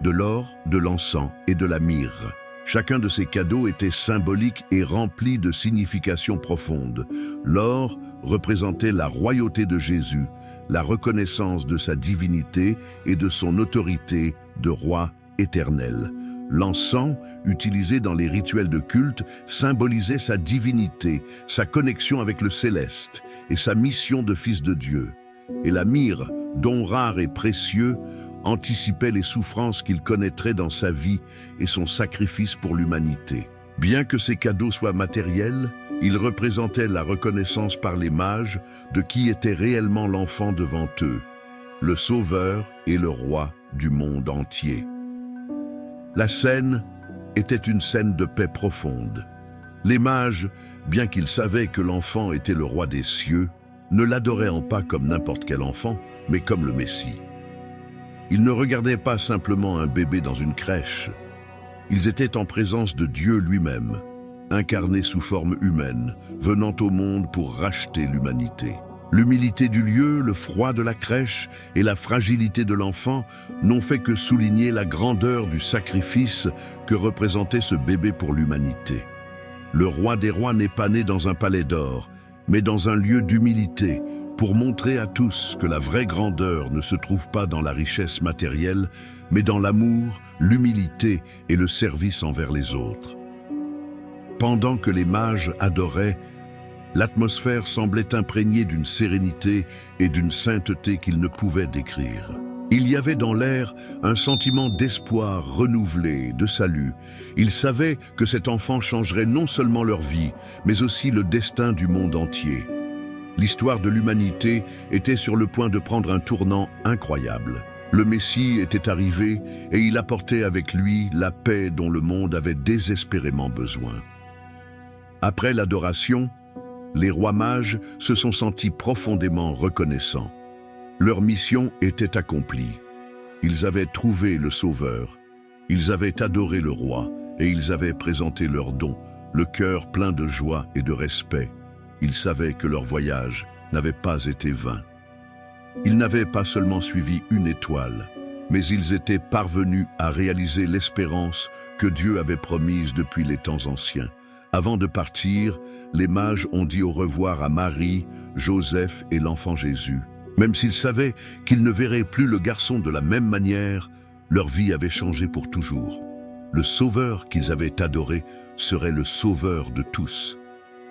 De l'or, de l'encens et de la myrrhe. Chacun de ces cadeaux était symbolique et rempli de significations profondes. L'or représentait la royauté de Jésus, la reconnaissance de sa divinité et de son autorité de roi éternel. L'encens, utilisé dans les rituels de culte, symbolisait sa divinité, sa connexion avec le céleste et sa mission de fils de Dieu. Et la myrrhe, don rare et précieux, anticipait les souffrances qu'il connaîtrait dans sa vie et son sacrifice pour l'humanité. Bien que ces cadeaux soient matériels, ils représentaient la reconnaissance par les mages de qui était réellement l'enfant devant eux, le Sauveur et le Roi du monde entier. La scène était une scène de paix profonde. Les mages, bien qu'ils savaient que l'enfant était le roi des cieux, ne l'adoraient pas comme n'importe quel enfant, mais comme le Messie. Ils ne regardaient pas simplement un bébé dans une crèche. Ils étaient en présence de Dieu lui-même, incarné sous forme humaine, venant au monde pour racheter l'humanité. L'humilité du lieu, le froid de la crèche et la fragilité de l'enfant n'ont fait que souligner la grandeur du sacrifice que représentait ce bébé pour l'humanité. Le roi des rois n'est pas né dans un palais d'or, mais dans un lieu d'humilité, pour montrer à tous que la vraie grandeur ne se trouve pas dans la richesse matérielle, mais dans l'amour, l'humilité et le service envers les autres. Pendant que les mages adoraient, l'atmosphère semblait imprégnée d'une sérénité et d'une sainteté qu'ils ne pouvaient décrire. Il y avait dans l'air un sentiment d'espoir renouvelé, de salut. Ils savaient que cet enfant changerait non seulement leur vie, mais aussi le destin du monde entier. L'histoire de l'humanité était sur le point de prendre un tournant incroyable. Le Messie était arrivé et il apportait avec lui la paix dont le monde avait désespérément besoin. Après l'adoration, les rois mages se sont sentis profondément reconnaissants. Leur mission était accomplie. Ils avaient trouvé le Sauveur, ils avaient adoré le roi et ils avaient présenté leurs dons, le cœur plein de joie et de respect. Ils savaient que leur voyage n'avait pas été vain. Ils n'avaient pas seulement suivi une étoile, mais ils étaient parvenus à réaliser l'espérance que Dieu avait promise depuis les temps anciens. Avant de partir, les mages ont dit au revoir à Marie, Joseph et l'enfant Jésus. Même s'ils savaient qu'ils ne verraient plus le garçon de la même manière, leur vie avait changé pour toujours. Le Sauveur qu'ils avaient adoré serait le Sauveur de tous.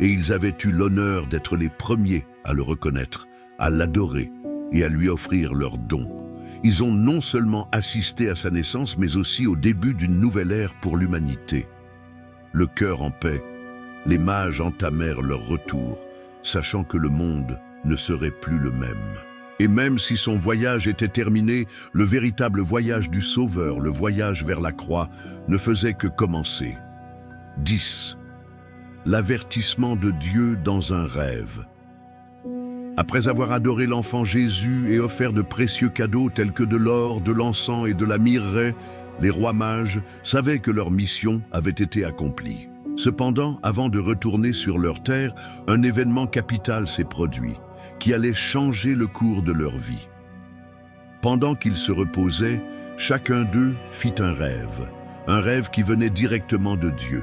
Et ils avaient eu l'honneur d'être les premiers à le reconnaître, à l'adorer et à lui offrir leurs dons. Ils ont non seulement assisté à sa naissance, mais aussi au début d'une nouvelle ère pour l'humanité. Le cœur en paix, les mages entamèrent leur retour, sachant que le monde ne serait plus le même. Et même si son voyage était terminé, le véritable voyage du Sauveur, le voyage vers la croix, ne faisait que commencer. 10. L'avertissement de Dieu dans un rêve. Après avoir adoré l'enfant Jésus et offert de précieux cadeaux tels que de l'or, de l'encens et de la myrrhe, Les rois mages savaient que leur mission avait été accomplie. Cependant, avant de retourner sur leur terre, un événement capital s'est produit, qui allait changer le cours de leur vie. Pendant qu'ils se reposaient, chacun d'eux fit un rêve qui venait directement de Dieu.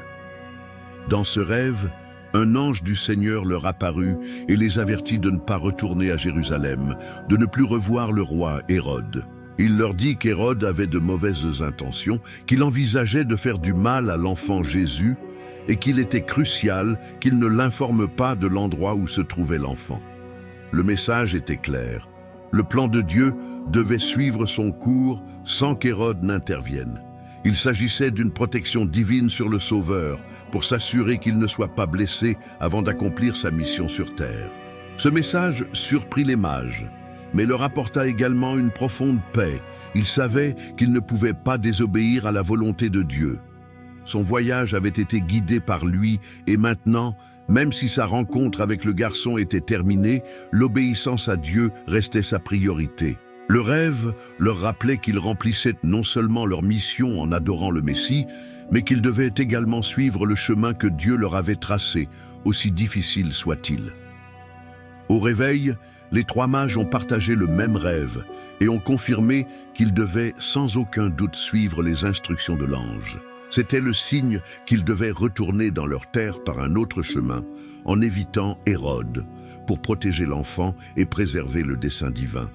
Dans ce rêve, un ange du Seigneur leur apparut et les avertit de ne pas retourner à Jérusalem, de ne plus revoir le roi Hérode. Il leur dit qu'Hérode avait de mauvaises intentions, qu'il envisageait de faire du mal à l'enfant Jésus et qu'il était crucial qu'il ne l'informe pas de l'endroit où se trouvait l'enfant. Le message était clair. Le plan de Dieu devait suivre son cours sans qu'Hérode n'intervienne. Il s'agissait d'une protection divine sur le Sauveur pour s'assurer qu'il ne soit pas blessé avant d'accomplir sa mission sur terre. Ce message surprit les mages, mais leur apporta également une profonde paix. Ils savaient qu'ils ne pouvaient pas désobéir à la volonté de Dieu. Son voyage avait été guidé par lui et maintenant, même si sa rencontre avec le garçon était terminée, l'obéissance à Dieu restait sa priorité. Le rêve leur rappelait qu'ils remplissaient non seulement leur mission en adorant le Messie, mais qu'ils devaient également suivre le chemin que Dieu leur avait tracé, aussi difficile soit-il. Au réveil, les trois mages ont partagé le même rêve et ont confirmé qu'ils devaient sans aucun doute suivre les instructions de l'ange. C'était le signe qu'ils devaient retourner dans leur terre par un autre chemin, en évitant Hérode, pour protéger l'enfant et préserver le dessein divin.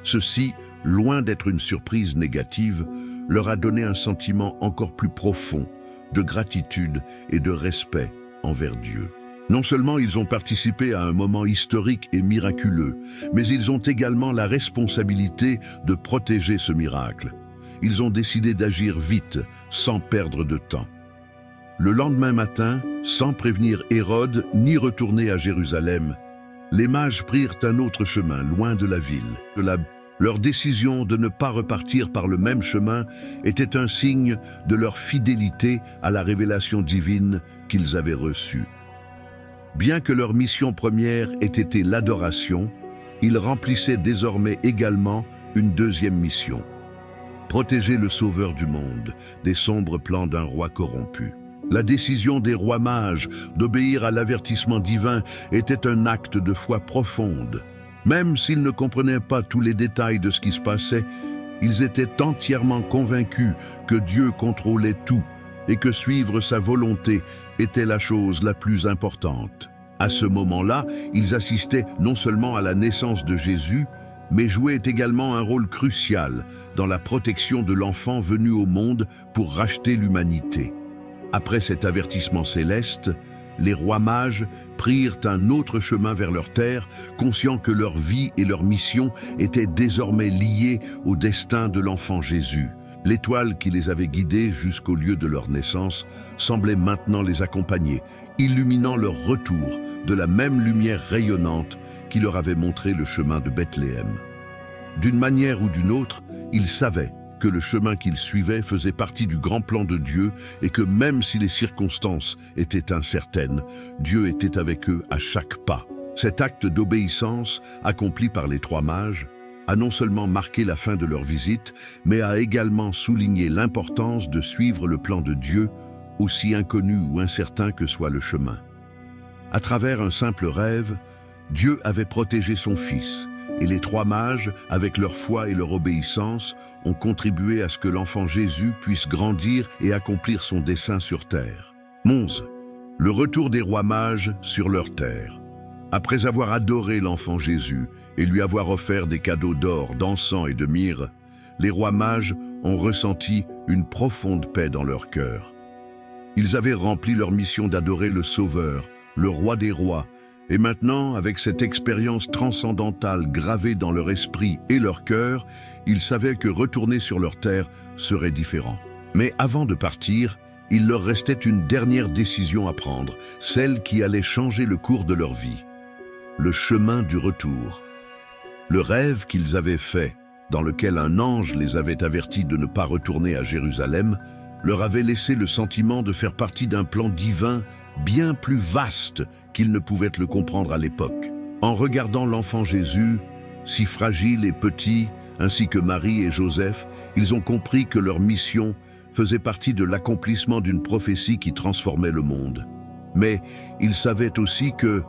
Ceci, loin d'être une surprise négative, leur a donné un sentiment encore plus profond de gratitude et de respect envers Dieu. Non seulement ils ont participé à un moment historique et miraculeux, mais ils ont également la responsabilité de protéger ce miracle. Ils ont décidé d'agir vite, sans perdre de temps. Le lendemain matin, sans prévenir Hérode ni retourner à Jérusalem, les mages prirent un autre chemin, loin de la ville. Leur décision de ne pas repartir par le même chemin était un signe de leur fidélité à la révélation divine qu'ils avaient reçue. Bien que leur mission première ait été l'adoration, ils remplissaient désormais également une deuxième mission: protéger le Sauveur du monde des sombres plans d'un roi corrompu. La décision des rois mages d'obéir à l'avertissement divin était un acte de foi profonde. Même s'ils ne comprenaient pas tous les détails de ce qui se passait, ils étaient entièrement convaincus que Dieu contrôlait tout et que suivre sa volonté était la chose la plus importante. À ce moment-là, ils assistaient non seulement à la naissance de Jésus, mais jouaient également un rôle crucial dans la protection de l'enfant venu au monde pour racheter l'humanité. Après cet avertissement céleste, les rois mages prirent un autre chemin vers leur terre, conscients que leur vie et leur mission étaient désormais liées au destin de l'enfant Jésus. L'étoile qui les avait guidés jusqu'au lieu de leur naissance semblait maintenant les accompagner, illuminant leur retour de la même lumière rayonnante qui leur avait montré le chemin de Bethléem. D'une manière ou d'une autre, ils savaient que le chemin qu'ils suivaient faisait partie du grand plan de Dieu et que même si les circonstances étaient incertaines, Dieu était avec eux à chaque pas. Cet acte d'obéissance, accompli par les trois mages, a non seulement marqué la fin de leur visite, mais a également souligné l'importance de suivre le plan de Dieu, aussi inconnu ou incertain que soit le chemin. À travers un simple rêve, Dieu avait protégé son Fils, et les trois mages, avec leur foi et leur obéissance, ont contribué à ce que l'enfant Jésus puisse grandir et accomplir son dessein sur terre. 11. Le retour des rois mages sur leur terre. Après avoir adoré l'enfant Jésus et lui avoir offert des cadeaux d'or, d'encens et de myrrhe, les rois mages ont ressenti une profonde paix dans leur cœur. Ils avaient rempli leur mission d'adorer le Sauveur, le Roi des rois, et maintenant, avec cette expérience transcendantale gravée dans leur esprit et leur cœur, ils savaient que retourner sur leur terre serait différent. Mais avant de partir, il leur restait une dernière décision à prendre, celle qui allait changer le cours de leur vie. Le chemin du retour. Le rêve qu'ils avaient fait, dans lequel un ange les avait avertis de ne pas retourner à Jérusalem, leur avait laissé le sentiment de faire partie d'un plan divin bien plus vaste qu'ils ne pouvaient le comprendre à l'époque. En regardant l'enfant Jésus, si fragile et petit, ainsi que Marie et Joseph, ils ont compris que leur mission faisait partie de l'accomplissement d'une prophétie qui transformait le monde. Mais ils savaient aussi que,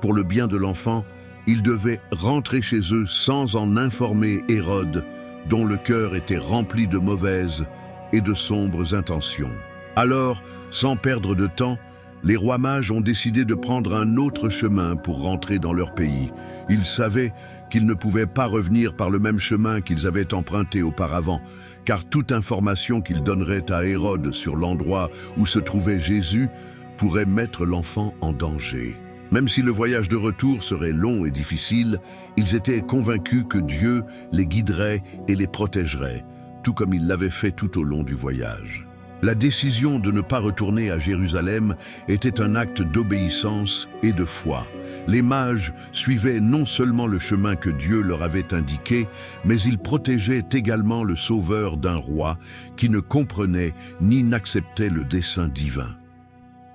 pour le bien de l'enfant, ils devaient rentrer chez eux sans en informer Hérode, dont le cœur était rempli de mauvaises et de sombres intentions. Alors, sans perdre de temps, les rois mages ont décidé de prendre un autre chemin pour rentrer dans leur pays. Ils savaient qu'ils ne pouvaient pas revenir par le même chemin qu'ils avaient emprunté auparavant, car toute information qu'ils donneraient à Hérode sur l'endroit où se trouvait Jésus pourrait mettre l'enfant en danger. Même si le voyage de retour serait long et difficile, ils étaient convaincus que Dieu les guiderait et les protégerait, tout comme il l'avait fait tout au long du voyage. La décision de ne pas retourner à Jérusalem était un acte d'obéissance et de foi. Les mages suivaient non seulement le chemin que Dieu leur avait indiqué, mais ils protégeaient également le sauveur d'un roi qui ne comprenait ni n'acceptait le dessein divin.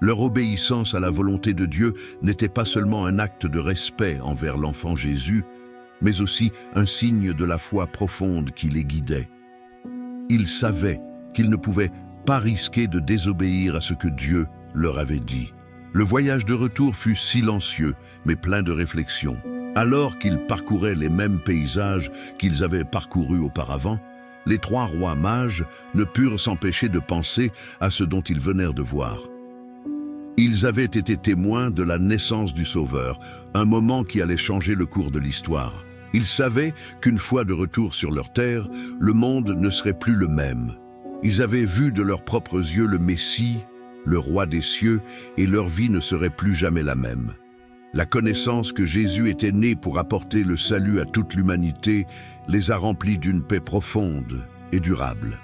Leur obéissance à la volonté de Dieu n'était pas seulement un acte de respect envers l'enfant Jésus, mais aussi un signe de la foi profonde qui les guidait. Ils savaient qu'ils ne pouvaient pas risquer de désobéir à ce que Dieu leur avait dit. Le voyage de retour fut silencieux, mais plein de réflexion. Alors qu'ils parcouraient les mêmes paysages qu'ils avaient parcourus auparavant, les trois rois mages ne purent s'empêcher de penser à ce dont ils venèrent de voir. Ils avaient été témoins de la naissance du Sauveur, un moment qui allait changer le cours de l'histoire. Ils savaient qu'une fois de retour sur leur terre, le monde ne serait plus le même. Ils avaient vu de leurs propres yeux le Messie, le roi des cieux, et leur vie ne serait plus jamais la même. La connaissance que Jésus était né pour apporter le salut à toute l'humanité les a remplis d'une paix profonde et durable.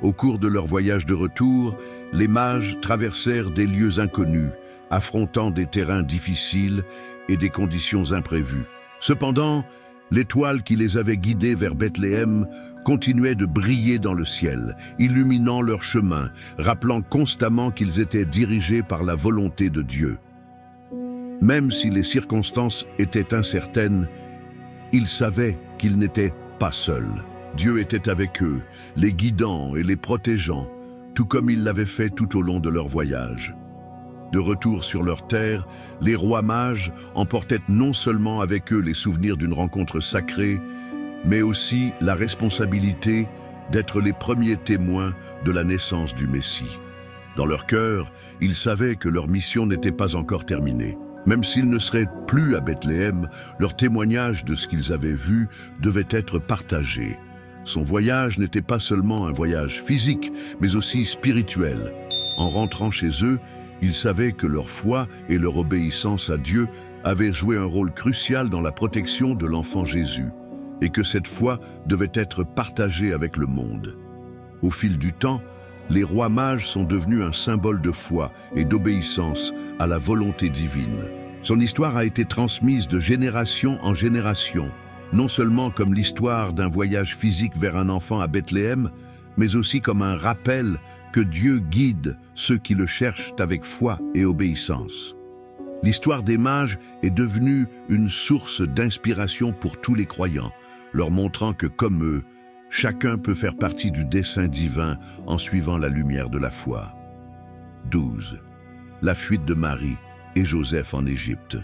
Au cours de leur voyage de retour, les mages traversèrent des lieux inconnus, affrontant des terrains difficiles et des conditions imprévues. Cependant, l'étoile qui les avait guidés vers Bethléem continuait de briller dans le ciel, illuminant leur chemin, rappelant constamment qu'ils étaient dirigés par la volonté de Dieu. Même si les circonstances étaient incertaines, ils savaient qu'ils n'étaient pas seuls. Dieu était avec eux, les guidant et les protégeant, tout comme il l'avait fait tout au long de leur voyage. De retour sur leur terre, les rois mages emportaient non seulement avec eux les souvenirs d'une rencontre sacrée, mais aussi la responsabilité d'être les premiers témoins de la naissance du Messie. Dans leur cœur, ils savaient que leur mission n'était pas encore terminée. Même s'ils ne seraient plus à Bethléem, leur témoignage de ce qu'ils avaient vu devait être partagé. Son voyage n'était pas seulement un voyage physique, mais aussi spirituel. En rentrant chez eux, ils savaient que leur foi et leur obéissance à Dieu avaient joué un rôle crucial dans la protection de l'enfant Jésus, et que cette foi devait être partagée avec le monde. Au fil du temps, les rois mages sont devenus un symbole de foi et d'obéissance à la volonté divine. Son histoire a été transmise de génération en génération, non seulement comme l'histoire d'un voyage physique vers un enfant à Bethléem, mais aussi comme un rappel que Dieu guide ceux qui le cherchent avec foi et obéissance. L'histoire des mages est devenue une source d'inspiration pour tous les croyants, leur montrant que, comme eux, chacun peut faire partie du dessein divin en suivant la lumière de la foi. 12. La fuite de Marie et Joseph en Égypte.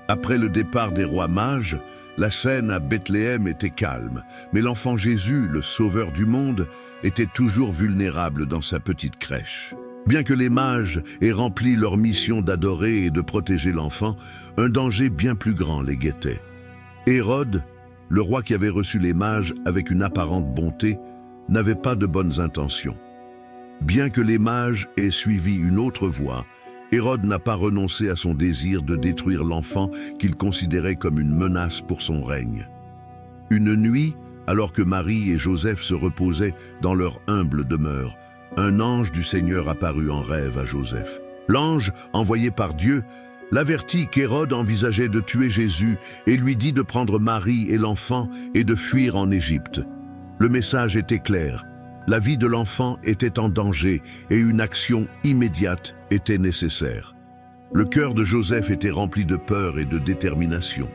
Après le départ des rois mages, la scène à Bethléem était calme, mais l'enfant Jésus, le sauveur du monde, était toujours vulnérable dans sa petite crèche. Bien que les mages aient rempli leur mission d'adorer et de protéger l'enfant, un danger bien plus grand les guettait. Hérode, le roi qui avait reçu les mages avec une apparente bonté, n'avait pas de bonnes intentions. Bien que les mages aient suivi une autre voie, Hérode n'a pas renoncé à son désir de détruire l'enfant qu'il considérait comme une menace pour son règne. Une nuit, alors que Marie et Joseph se reposaient dans leur humble demeure, un ange du Seigneur apparut en rêve à Joseph. L'ange, envoyé par Dieu, l'avertit qu'Hérode envisageait de tuer Jésus et lui dit de prendre Marie et l'enfant et de fuir en Égypte. Le message était clair. La vie de l'enfant était en danger et une action immédiate était nécessaire. Le cœur de Joseph était rempli de peur et de détermination.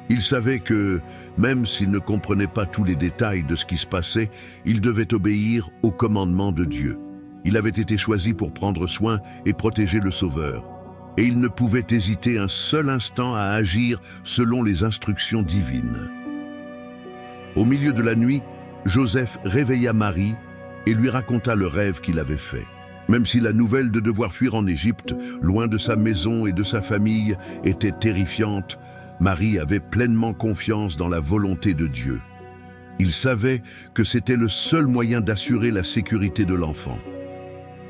Il savait que, même s'il ne comprenait pas tous les détails de ce qui se passait, il devait obéir au commandement de Dieu. Il avait été choisi pour prendre soin et protéger le Sauveur. Et il ne pouvait hésiter un seul instant à agir selon les instructions divines. Au milieu de la nuit, Joseph réveilla Marie et lui raconta le rêve qu'il avait fait. Même si la nouvelle de devoir fuir en Égypte, loin de sa maison et de sa famille, était terrifiante, Marie avait pleinement confiance dans la volonté de Dieu. Il savait que c'était le seul moyen d'assurer la sécurité de l'enfant.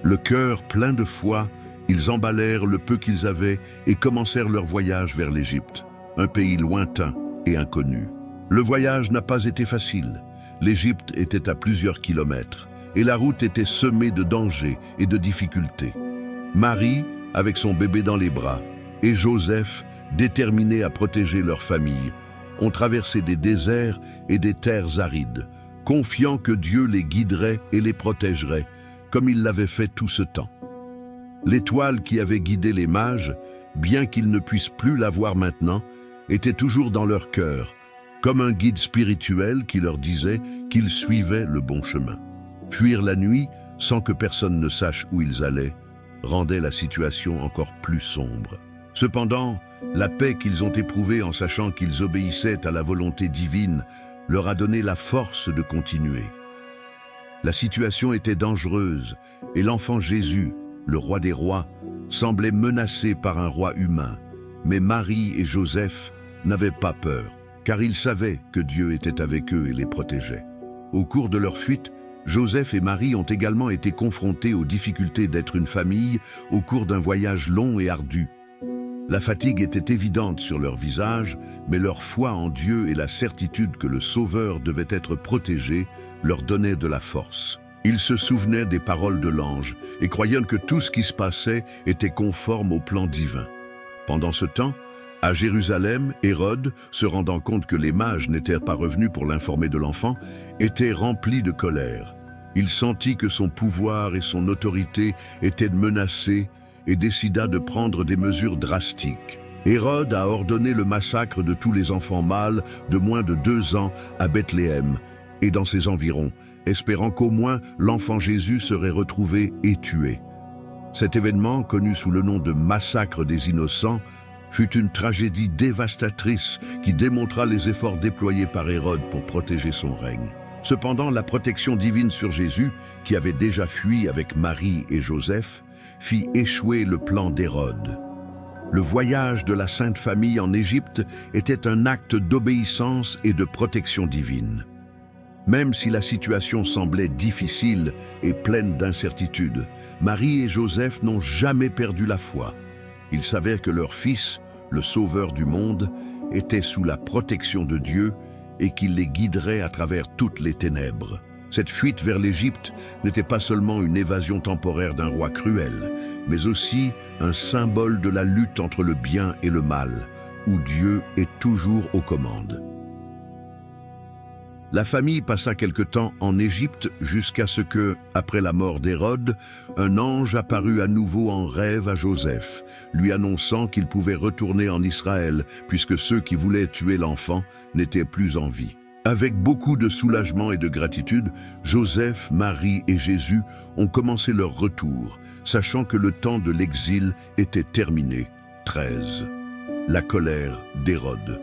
Le cœur plein de foi, ils emballèrent le peu qu'ils avaient et commencèrent leur voyage vers l'Égypte, un pays lointain et inconnu. Le voyage n'a pas été facile. L'Égypte était à plusieurs kilomètres et la route était semée de dangers et de difficultés. Marie, avec son bébé dans les bras, et Joseph, déterminés à protéger leur famille, ont traversé des déserts et des terres arides, confiant que Dieu les guiderait et les protégerait, comme il l'avait fait tout ce temps. L'étoile qui avait guidé les mages, bien qu'ils ne puissent plus la voir maintenant, était toujours dans leur cœur, comme un guide spirituel qui leur disait qu'ils suivaient le bon chemin. Fuir la nuit, sans que personne ne sache où ils allaient, rendait la situation encore plus sombre. Cependant, la paix qu'ils ont éprouvée en sachant qu'ils obéissaient à la volonté divine leur a donné la force de continuer. La situation était dangereuse et l'enfant Jésus, le roi des rois, semblait menacé par un roi humain. Mais Marie et Joseph n'avaient pas peur, car ils savaient que Dieu était avec eux et les protégeait. Au cours de leur fuite, Joseph et Marie ont également été confrontés aux difficultés d'être une famille au cours d'un voyage long et ardu. La fatigue était évidente sur leur visage, mais leur foi en Dieu et la certitude que le Sauveur devait être protégé leur donnaient de la force. Ils se souvenaient des paroles de l'ange et croyaient que tout ce qui se passait était conforme au plan divin. Pendant ce temps, à Jérusalem, Hérode, se rendant compte que les mages n'étaient pas revenus pour l'informer de l'enfant, était rempli de colère. Il sentit que son pouvoir et son autorité étaient menacés et décida de prendre des mesures drastiques. Hérode a ordonné le massacre de tous les enfants mâles de moins de 2 ans à Bethléem et dans ses environs, espérant qu'au moins l'enfant Jésus serait retrouvé et tué. Cet événement, connu sous le nom de massacre des innocents, fut une tragédie dévastatrice qui démontra les efforts déployés par Hérode pour protéger son règne. Cependant, la protection divine sur Jésus, qui avait déjà fui avec Marie et Joseph, fit échouer le plan d'Hérode. Le voyage de la Sainte Famille en Égypte était un acte d'obéissance et de protection divine. Même si la situation semblait difficile et pleine d'incertitudes, Marie et Joseph n'ont jamais perdu la foi. Ils savaient que leur fils, le Sauveur du monde, était sous la protection de Dieu et qu'il les guiderait à travers toutes les ténèbres. Cette fuite vers l'Égypte n'était pas seulement une évasion temporaire d'un roi cruel, mais aussi un symbole de la lutte entre le bien et le mal, où Dieu est toujours aux commandes. La famille passa quelque temps en Égypte jusqu'à ce que, après la mort d'Hérode, un ange apparut à nouveau en rêve à Joseph, lui annonçant qu'il pouvait retourner en Israël, puisque ceux qui voulaient tuer l'enfant n'étaient plus en vie. Avec beaucoup de soulagement et de gratitude, Joseph, Marie et Jésus ont commencé leur retour, sachant que le temps de l'exil était terminé. 13. La colère d'Hérode.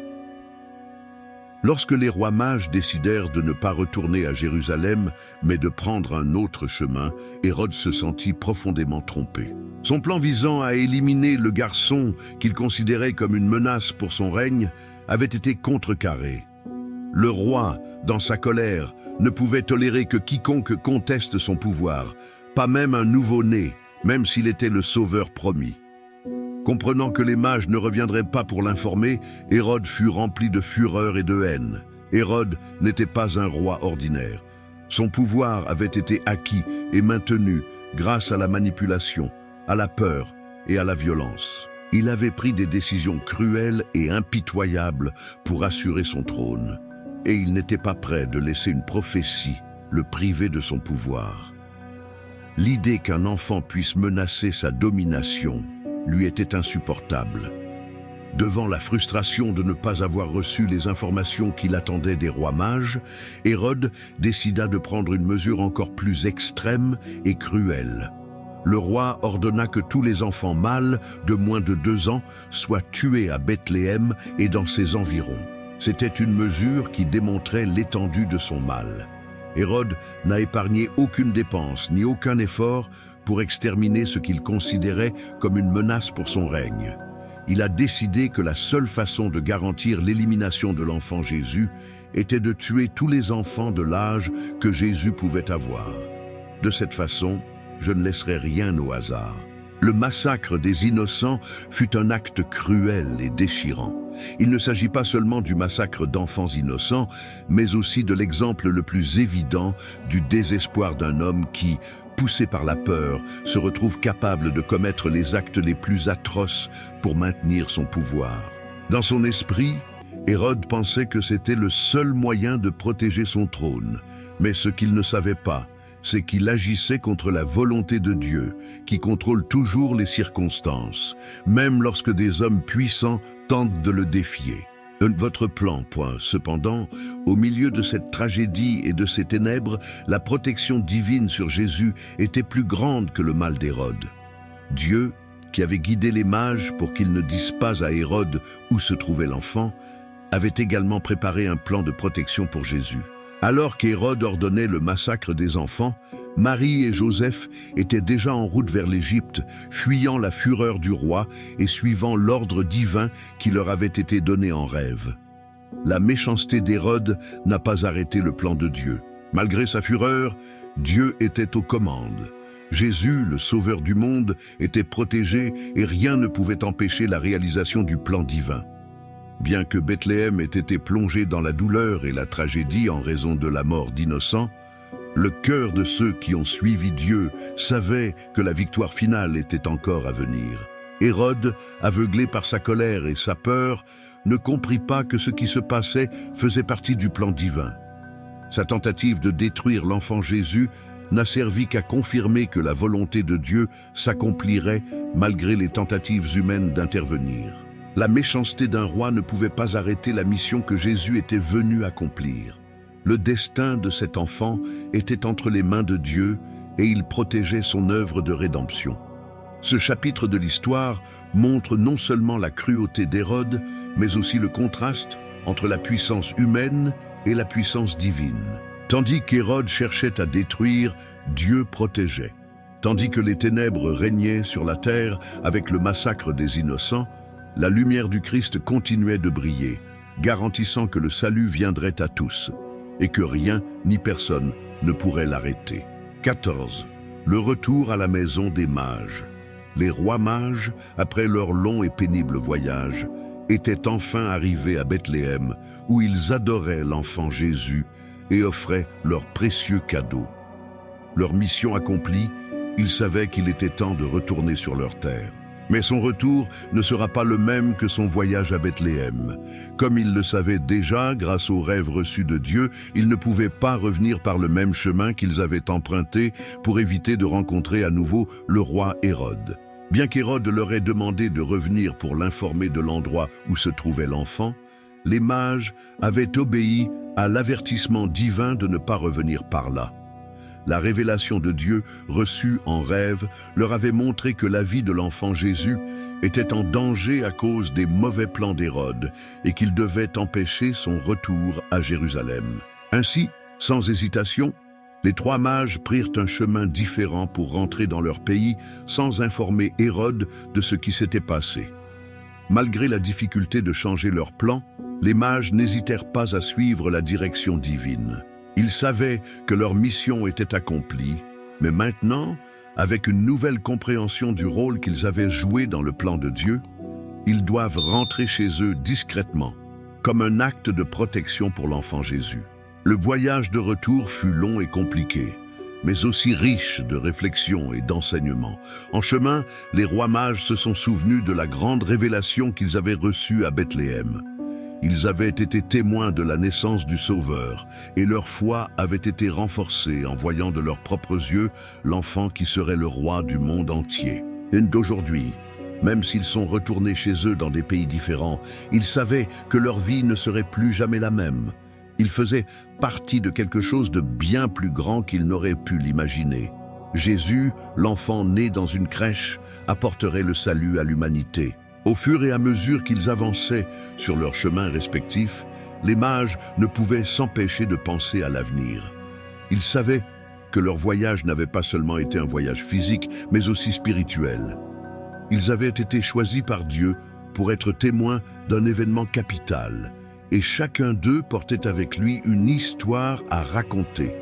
Lorsque les rois mages décidèrent de ne pas retourner à Jérusalem, mais de prendre un autre chemin, Hérode se sentit profondément trompé. Son plan visant à éliminer le garçon qu'il considérait comme une menace pour son règne avait été contrecarré. Le roi, dans sa colère, ne pouvait tolérer que quiconque conteste son pouvoir, pas même un nouveau-né, même s'il était le sauveur promis. Comprenant que les mages ne reviendraient pas pour l'informer, Hérode fut rempli de fureur et de haine. Hérode n'était pas un roi ordinaire. Son pouvoir avait été acquis et maintenu grâce à la manipulation, à la peur et à la violence. Il avait pris des décisions cruelles et impitoyables pour assurer son trône. Et il n'était pas prêt de laisser une prophétie le priver de son pouvoir. L'idée qu'un enfant puisse menacer sa domination lui était insupportable. Devant la frustration de ne pas avoir reçu les informations qu'il attendait des rois mages, Hérode décida de prendre une mesure encore plus extrême et cruelle. Le roi ordonna que tous les enfants mâles de moins de 2 ans soient tués à Bethléem et dans ses environs. C'était une mesure qui démontrait l'étendue de son mal. Hérode n'a épargné aucune dépense ni aucun effort pour exterminer ce qu'il considérait comme une menace pour son règne. Il a décidé que la seule façon de garantir l'élimination de l'enfant Jésus était de tuer tous les enfants de l'âge que Jésus pouvait avoir. De cette façon, je ne laisserai rien au hasard. Le massacre des innocents fut un acte cruel et déchirant. Il ne s'agit pas seulement du massacre d'enfants innocents, mais aussi de l'exemple le plus évident du désespoir d'un homme qui, poussé par la peur, se retrouve capable de commettre les actes les plus atroces pour maintenir son pouvoir. Dans son esprit, Hérode pensait que c'était le seul moyen de protéger son trône, mais ce qu'il ne savait pas, c'est qu'il agissait contre la volonté de Dieu, qui contrôle toujours les circonstances, même lorsque des hommes puissants tentent de le défier. Votre plan, cependant, au milieu de cette tragédie et de ces ténèbres, la protection divine sur Jésus était plus grande que le mal d'Hérode. Dieu, qui avait guidé les mages pour qu'ils ne disent pas à Hérode où se trouvait l'enfant, avait également préparé un plan de protection pour Jésus. Alors qu'Hérode ordonnait le massacre des enfants, Marie et Joseph étaient déjà en route vers l'Égypte, fuyant la fureur du roi et suivant l'ordre divin qui leur avait été donné en rêve. La méchanceté d'Hérode n'a pas arrêté le plan de Dieu. Malgré sa fureur, Dieu était aux commandes. Jésus, le sauveur du monde, était protégé et rien ne pouvait empêcher la réalisation du plan divin. Bien que Bethléem ait été plongé dans la douleur et la tragédie en raison de la mort d'innocents, le cœur de ceux qui ont suivi Dieu savait que la victoire finale était encore à venir. Hérode, aveuglé par sa colère et sa peur, ne comprit pas que ce qui se passait faisait partie du plan divin. Sa tentative de détruire l'enfant Jésus n'a servi qu'à confirmer que la volonté de Dieu s'accomplirait malgré les tentatives humaines d'intervenir. La méchanceté d'un roi ne pouvait pas arrêter la mission que Jésus était venu accomplir. Le destin de cet enfant était entre les mains de Dieu et il protégeait son œuvre de rédemption. Ce chapitre de l'histoire montre non seulement la cruauté d'Hérode, mais aussi le contraste entre la puissance humaine et la puissance divine. Tandis qu'Hérode cherchait à détruire, Dieu protégeait. Tandis que les ténèbres régnaient sur la terre avec le massacre des innocents, la lumière du Christ continuait de briller, garantissant que le salut viendrait à tous, et que rien ni personne ne pourrait l'arrêter. 14. Le retour à la maison des mages. Les rois mages, après leur long et pénible voyage, étaient enfin arrivés à Bethléem, où ils adoraient l'enfant Jésus et offraient leurs précieux cadeaux. Leur mission accomplie, ils savaient qu'il était temps de retourner sur leur terre. Mais son retour ne sera pas le même que son voyage à Bethléem. Comme ils le savaient déjà grâce aux rêves reçus de Dieu, ils ne pouvaient pas revenir par le même chemin qu'ils avaient emprunté pour éviter de rencontrer à nouveau le roi Hérode. Bien qu'Hérode leur ait demandé de revenir pour l'informer de l'endroit où se trouvait l'enfant, les mages avaient obéi à l'avertissement divin de ne pas revenir par là. La révélation de Dieu, reçue en rêve, leur avait montré que la vie de l'enfant Jésus était en danger à cause des mauvais plans d'Hérode et qu'il devait empêcher son retour à Jérusalem. Ainsi, sans hésitation, les 3 mages prirent un chemin différent pour rentrer dans leur pays sans informer Hérode de ce qui s'était passé. Malgré la difficulté de changer leur plan, les mages n'hésitèrent pas à suivre la direction divine. Ils savaient que leur mission était accomplie, mais maintenant, avec une nouvelle compréhension du rôle qu'ils avaient joué dans le plan de Dieu, ils doivent rentrer chez eux discrètement, comme un acte de protection pour l'enfant Jésus. Le voyage de retour fut long et compliqué, mais aussi riche de réflexion et d'enseignements. En chemin, les rois mages se sont souvenus de la grande révélation qu'ils avaient reçue à Bethléem. Ils avaient été témoins de la naissance du Sauveur, et leur foi avait été renforcée en voyant de leurs propres yeux l'enfant qui serait le roi du monde entier. Et d'aujourd'hui, Même s'ils sont retournés chez eux dans des pays différents, ils savaient que leur vie ne serait plus jamais la même. Ils faisaient partie de quelque chose de bien plus grand qu'ils n'auraient pu l'imaginer. Jésus, l'enfant né dans une crèche, apporterait le salut à l'humanité. Au fur et à mesure qu'ils avançaient sur leurs chemins respectifs, les mages ne pouvaient s'empêcher de penser à l'avenir. Ils savaient que leur voyage n'avait pas seulement été un voyage physique, mais aussi spirituel. Ils avaient été choisis par Dieu pour être témoins d'un événement capital, et chacun d'eux portait avec lui une histoire à raconter.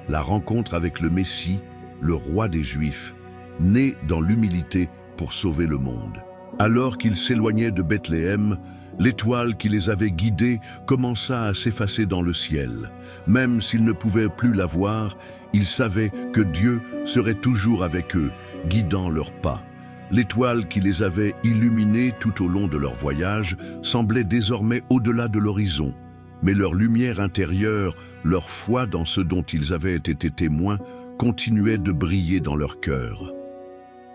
La rencontre avec le Messie, le roi des Juifs, né dans l'humilité pour sauver le monde. Alors qu'ils s'éloignaient de Bethléem, l'étoile qui les avait guidés commença à s'effacer dans le ciel. Même s'ils ne pouvaient plus la voir, ils savaient que Dieu serait toujours avec eux, guidant leurs pas. L'étoile qui les avait illuminés tout au long de leur voyage semblait désormais au-delà de l'horizon. Mais leur lumière intérieure, leur foi dans ce dont ils avaient été témoins, continuait de briller dans leur cœur.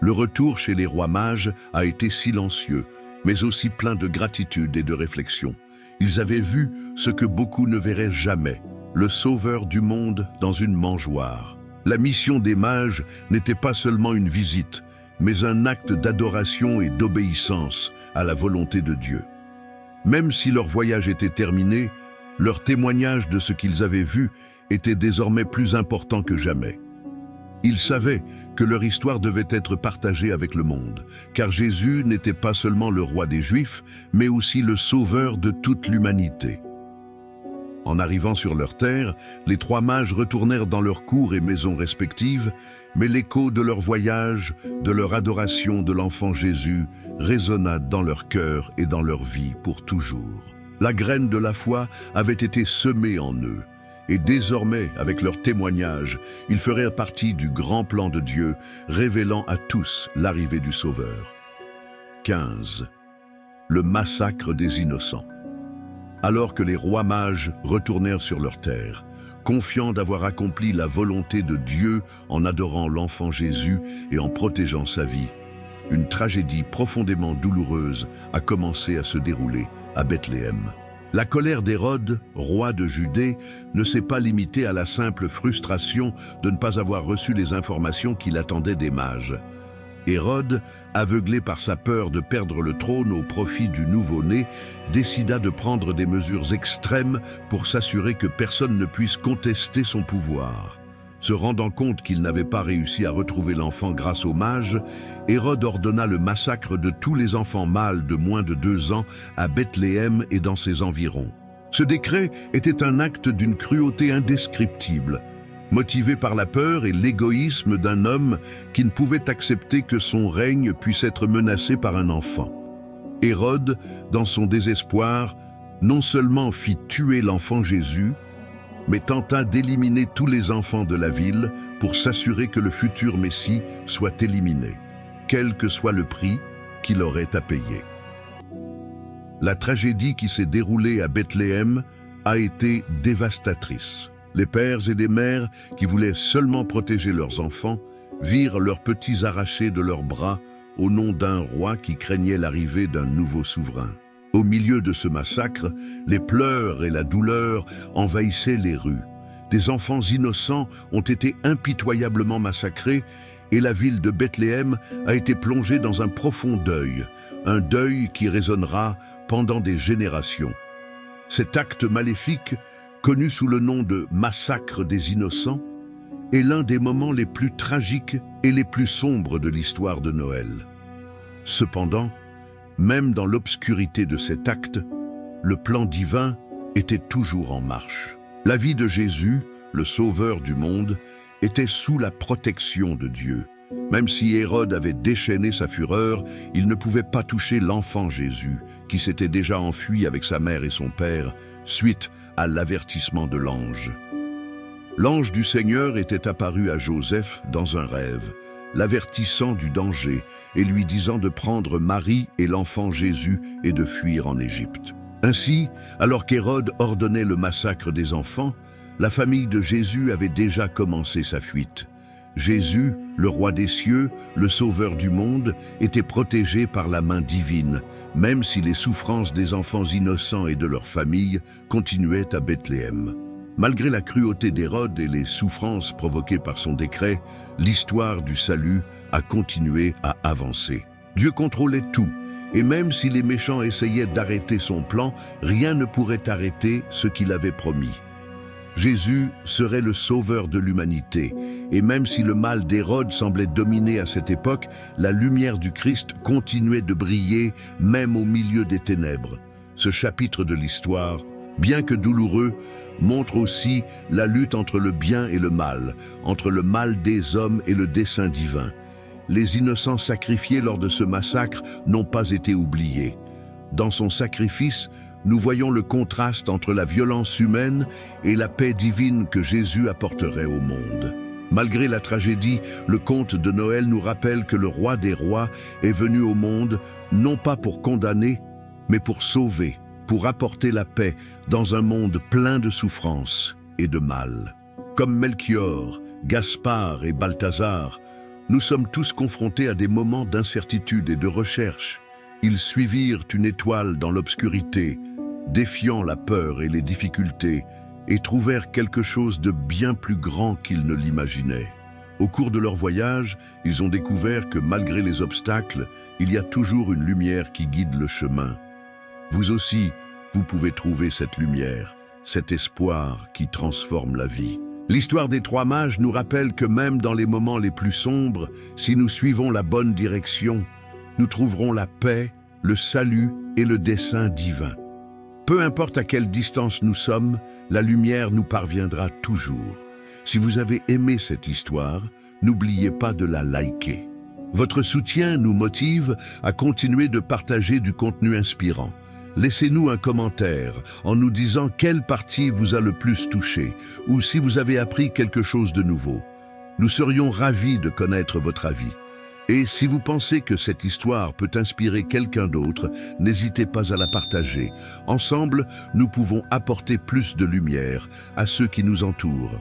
Le retour chez les rois mages a été silencieux, mais aussi plein de gratitude et de réflexion. Ils avaient vu ce que beaucoup ne verraient jamais, le sauveur du monde dans une mangeoire. La mission des mages n'était pas seulement une visite, mais un acte d'adoration et d'obéissance à la volonté de Dieu. Même si leur voyage était terminé, leur témoignage de ce qu'ils avaient vu était désormais plus important que jamais. Ils savaient que leur histoire devait être partagée avec le monde, car Jésus n'était pas seulement le roi des Juifs, mais aussi le sauveur de toute l'humanité. En arrivant sur leur terre, les trois mages retournèrent dans leurs cours et maisons respectives, mais l'écho de leur voyage, de leur adoration de l'enfant Jésus, résonna dans leur cœur et dans leur vie pour toujours. La graine de la foi avait été semée en eux, et désormais, avec leur témoignage, ils feraient partie du grand plan de Dieu, révélant à tous l'arrivée du Sauveur. 15. Le massacre des innocents. Alors que les rois mages retournèrent sur leur terre, confiants d'avoir accompli la volonté de Dieu en adorant l'enfant Jésus et en protégeant sa vie, une tragédie profondément douloureuse a commencé à se dérouler à Bethléem. La colère d'Hérode, roi de Judée, ne s'est pas limitée à la simple frustration de ne pas avoir reçu les informations qu'il attendait des mages. Hérode, aveuglé par sa peur de perdre le trône au profit du nouveau-né, décida de prendre des mesures extrêmes pour s'assurer que personne ne puisse contester son pouvoir. Se rendant compte qu'il n'avait pas réussi à retrouver l'enfant grâce aux mages, Hérode ordonna le massacre de tous les enfants mâles de moins de 2 ans à Bethléem et dans ses environs. Ce décret était un acte d'une cruauté indescriptible, motivé par la peur et l'égoïsme d'un homme qui ne pouvait accepter que son règne puisse être menacé par un enfant. Hérode, dans son désespoir, non seulement fit tuer l'enfant Jésus, mais tenta d'éliminer tous les enfants de la ville pour s'assurer que le futur Messie soit éliminé, quel que soit le prix qu'il aurait à payer. La tragédie qui s'est déroulée à Bethléem a été dévastatrice. Les pères et les mères qui voulaient seulement protéger leurs enfants virent leurs petits arrachés de leurs bras au nom d'un roi qui craignait l'arrivée d'un nouveau souverain. Au milieu de ce massacre, les pleurs et la douleur envahissaient les rues. Des enfants innocents ont été impitoyablement massacrés et la ville de Bethléem a été plongée dans un profond deuil, un deuil qui résonnera pendant des générations. Cet acte maléfique, connu sous le nom de massacre des innocents, est l'un des moments les plus tragiques et les plus sombres de l'histoire de Noël. Cependant, même dans l'obscurité de cet acte, le plan divin était toujours en marche. La vie de Jésus, le sauveur du monde, était sous la protection de Dieu. Même si Hérode avait déchaîné sa fureur, il ne pouvait pas toucher l'enfant Jésus, qui s'était déjà enfui avec sa mère et son père, suite à l'avertissement de l'ange. L'ange du Seigneur était apparu à Joseph dans un rêve, l'avertissant du danger et lui disant de prendre Marie et l'enfant Jésus et de fuir en Égypte. Ainsi, alors qu'Hérode ordonnait le massacre des enfants, la famille de Jésus avait déjà commencé sa fuite. Jésus, le roi des cieux, le sauveur du monde, était protégé par la main divine, même si les souffrances des enfants innocents et de leurs familles continuaient à Bethléem. Malgré la cruauté d'Hérode et les souffrances provoquées par son décret, l'histoire du salut a continué à avancer. Dieu contrôlait tout, et même si les méchants essayaient d'arrêter son plan, rien ne pourrait arrêter ce qu'il avait promis. Jésus serait le sauveur de l'humanité, et même si le mal d'Hérode semblait dominer à cette époque, la lumière du Christ continuait de briller même au milieu des ténèbres. Ce chapitre de l'histoire, bien que douloureux, montre aussi la lutte entre le bien et le mal, entre le mal des hommes et le dessein divin. Les innocents sacrifiés lors de ce massacre n'ont pas été oubliés. Dans son sacrifice, nous voyons le contraste entre la violence humaine et la paix divine que Jésus apporterait au monde. Malgré la tragédie, le conte de Noël nous rappelle que le roi des rois est venu au monde, non pas pour condamner, mais pour sauver, pour apporter la paix dans un monde plein de souffrances et de mal. Comme Melchior, Gaspard et Balthazar, nous sommes tous confrontés à des moments d'incertitude et de recherche. Ils suivirent une étoile dans l'obscurité, défiant la peur et les difficultés, et trouvèrent quelque chose de bien plus grand qu'ils ne l'imaginaient. Au cours de leur voyage, ils ont découvert que malgré les obstacles, il y a toujours une lumière qui guide le chemin. Vous aussi, vous pouvez trouver cette lumière, cet espoir qui transforme la vie. L'histoire des trois mages nous rappelle que même dans les moments les plus sombres, si nous suivons la bonne direction, nous trouverons la paix, le salut et le dessein divin. Peu importe à quelle distance nous sommes, la lumière nous parviendra toujours. Si vous avez aimé cette histoire, n'oubliez pas de la liker. Votre soutien nous motive à continuer de partager du contenu inspirant. Laissez-nous un commentaire en nous disant quelle partie vous a le plus touché ou si vous avez appris quelque chose de nouveau. Nous serions ravis de connaître votre avis. Et si vous pensez que cette histoire peut inspirer quelqu'un d'autre, n'hésitez pas à la partager. Ensemble, nous pouvons apporter plus de lumière à ceux qui nous entourent.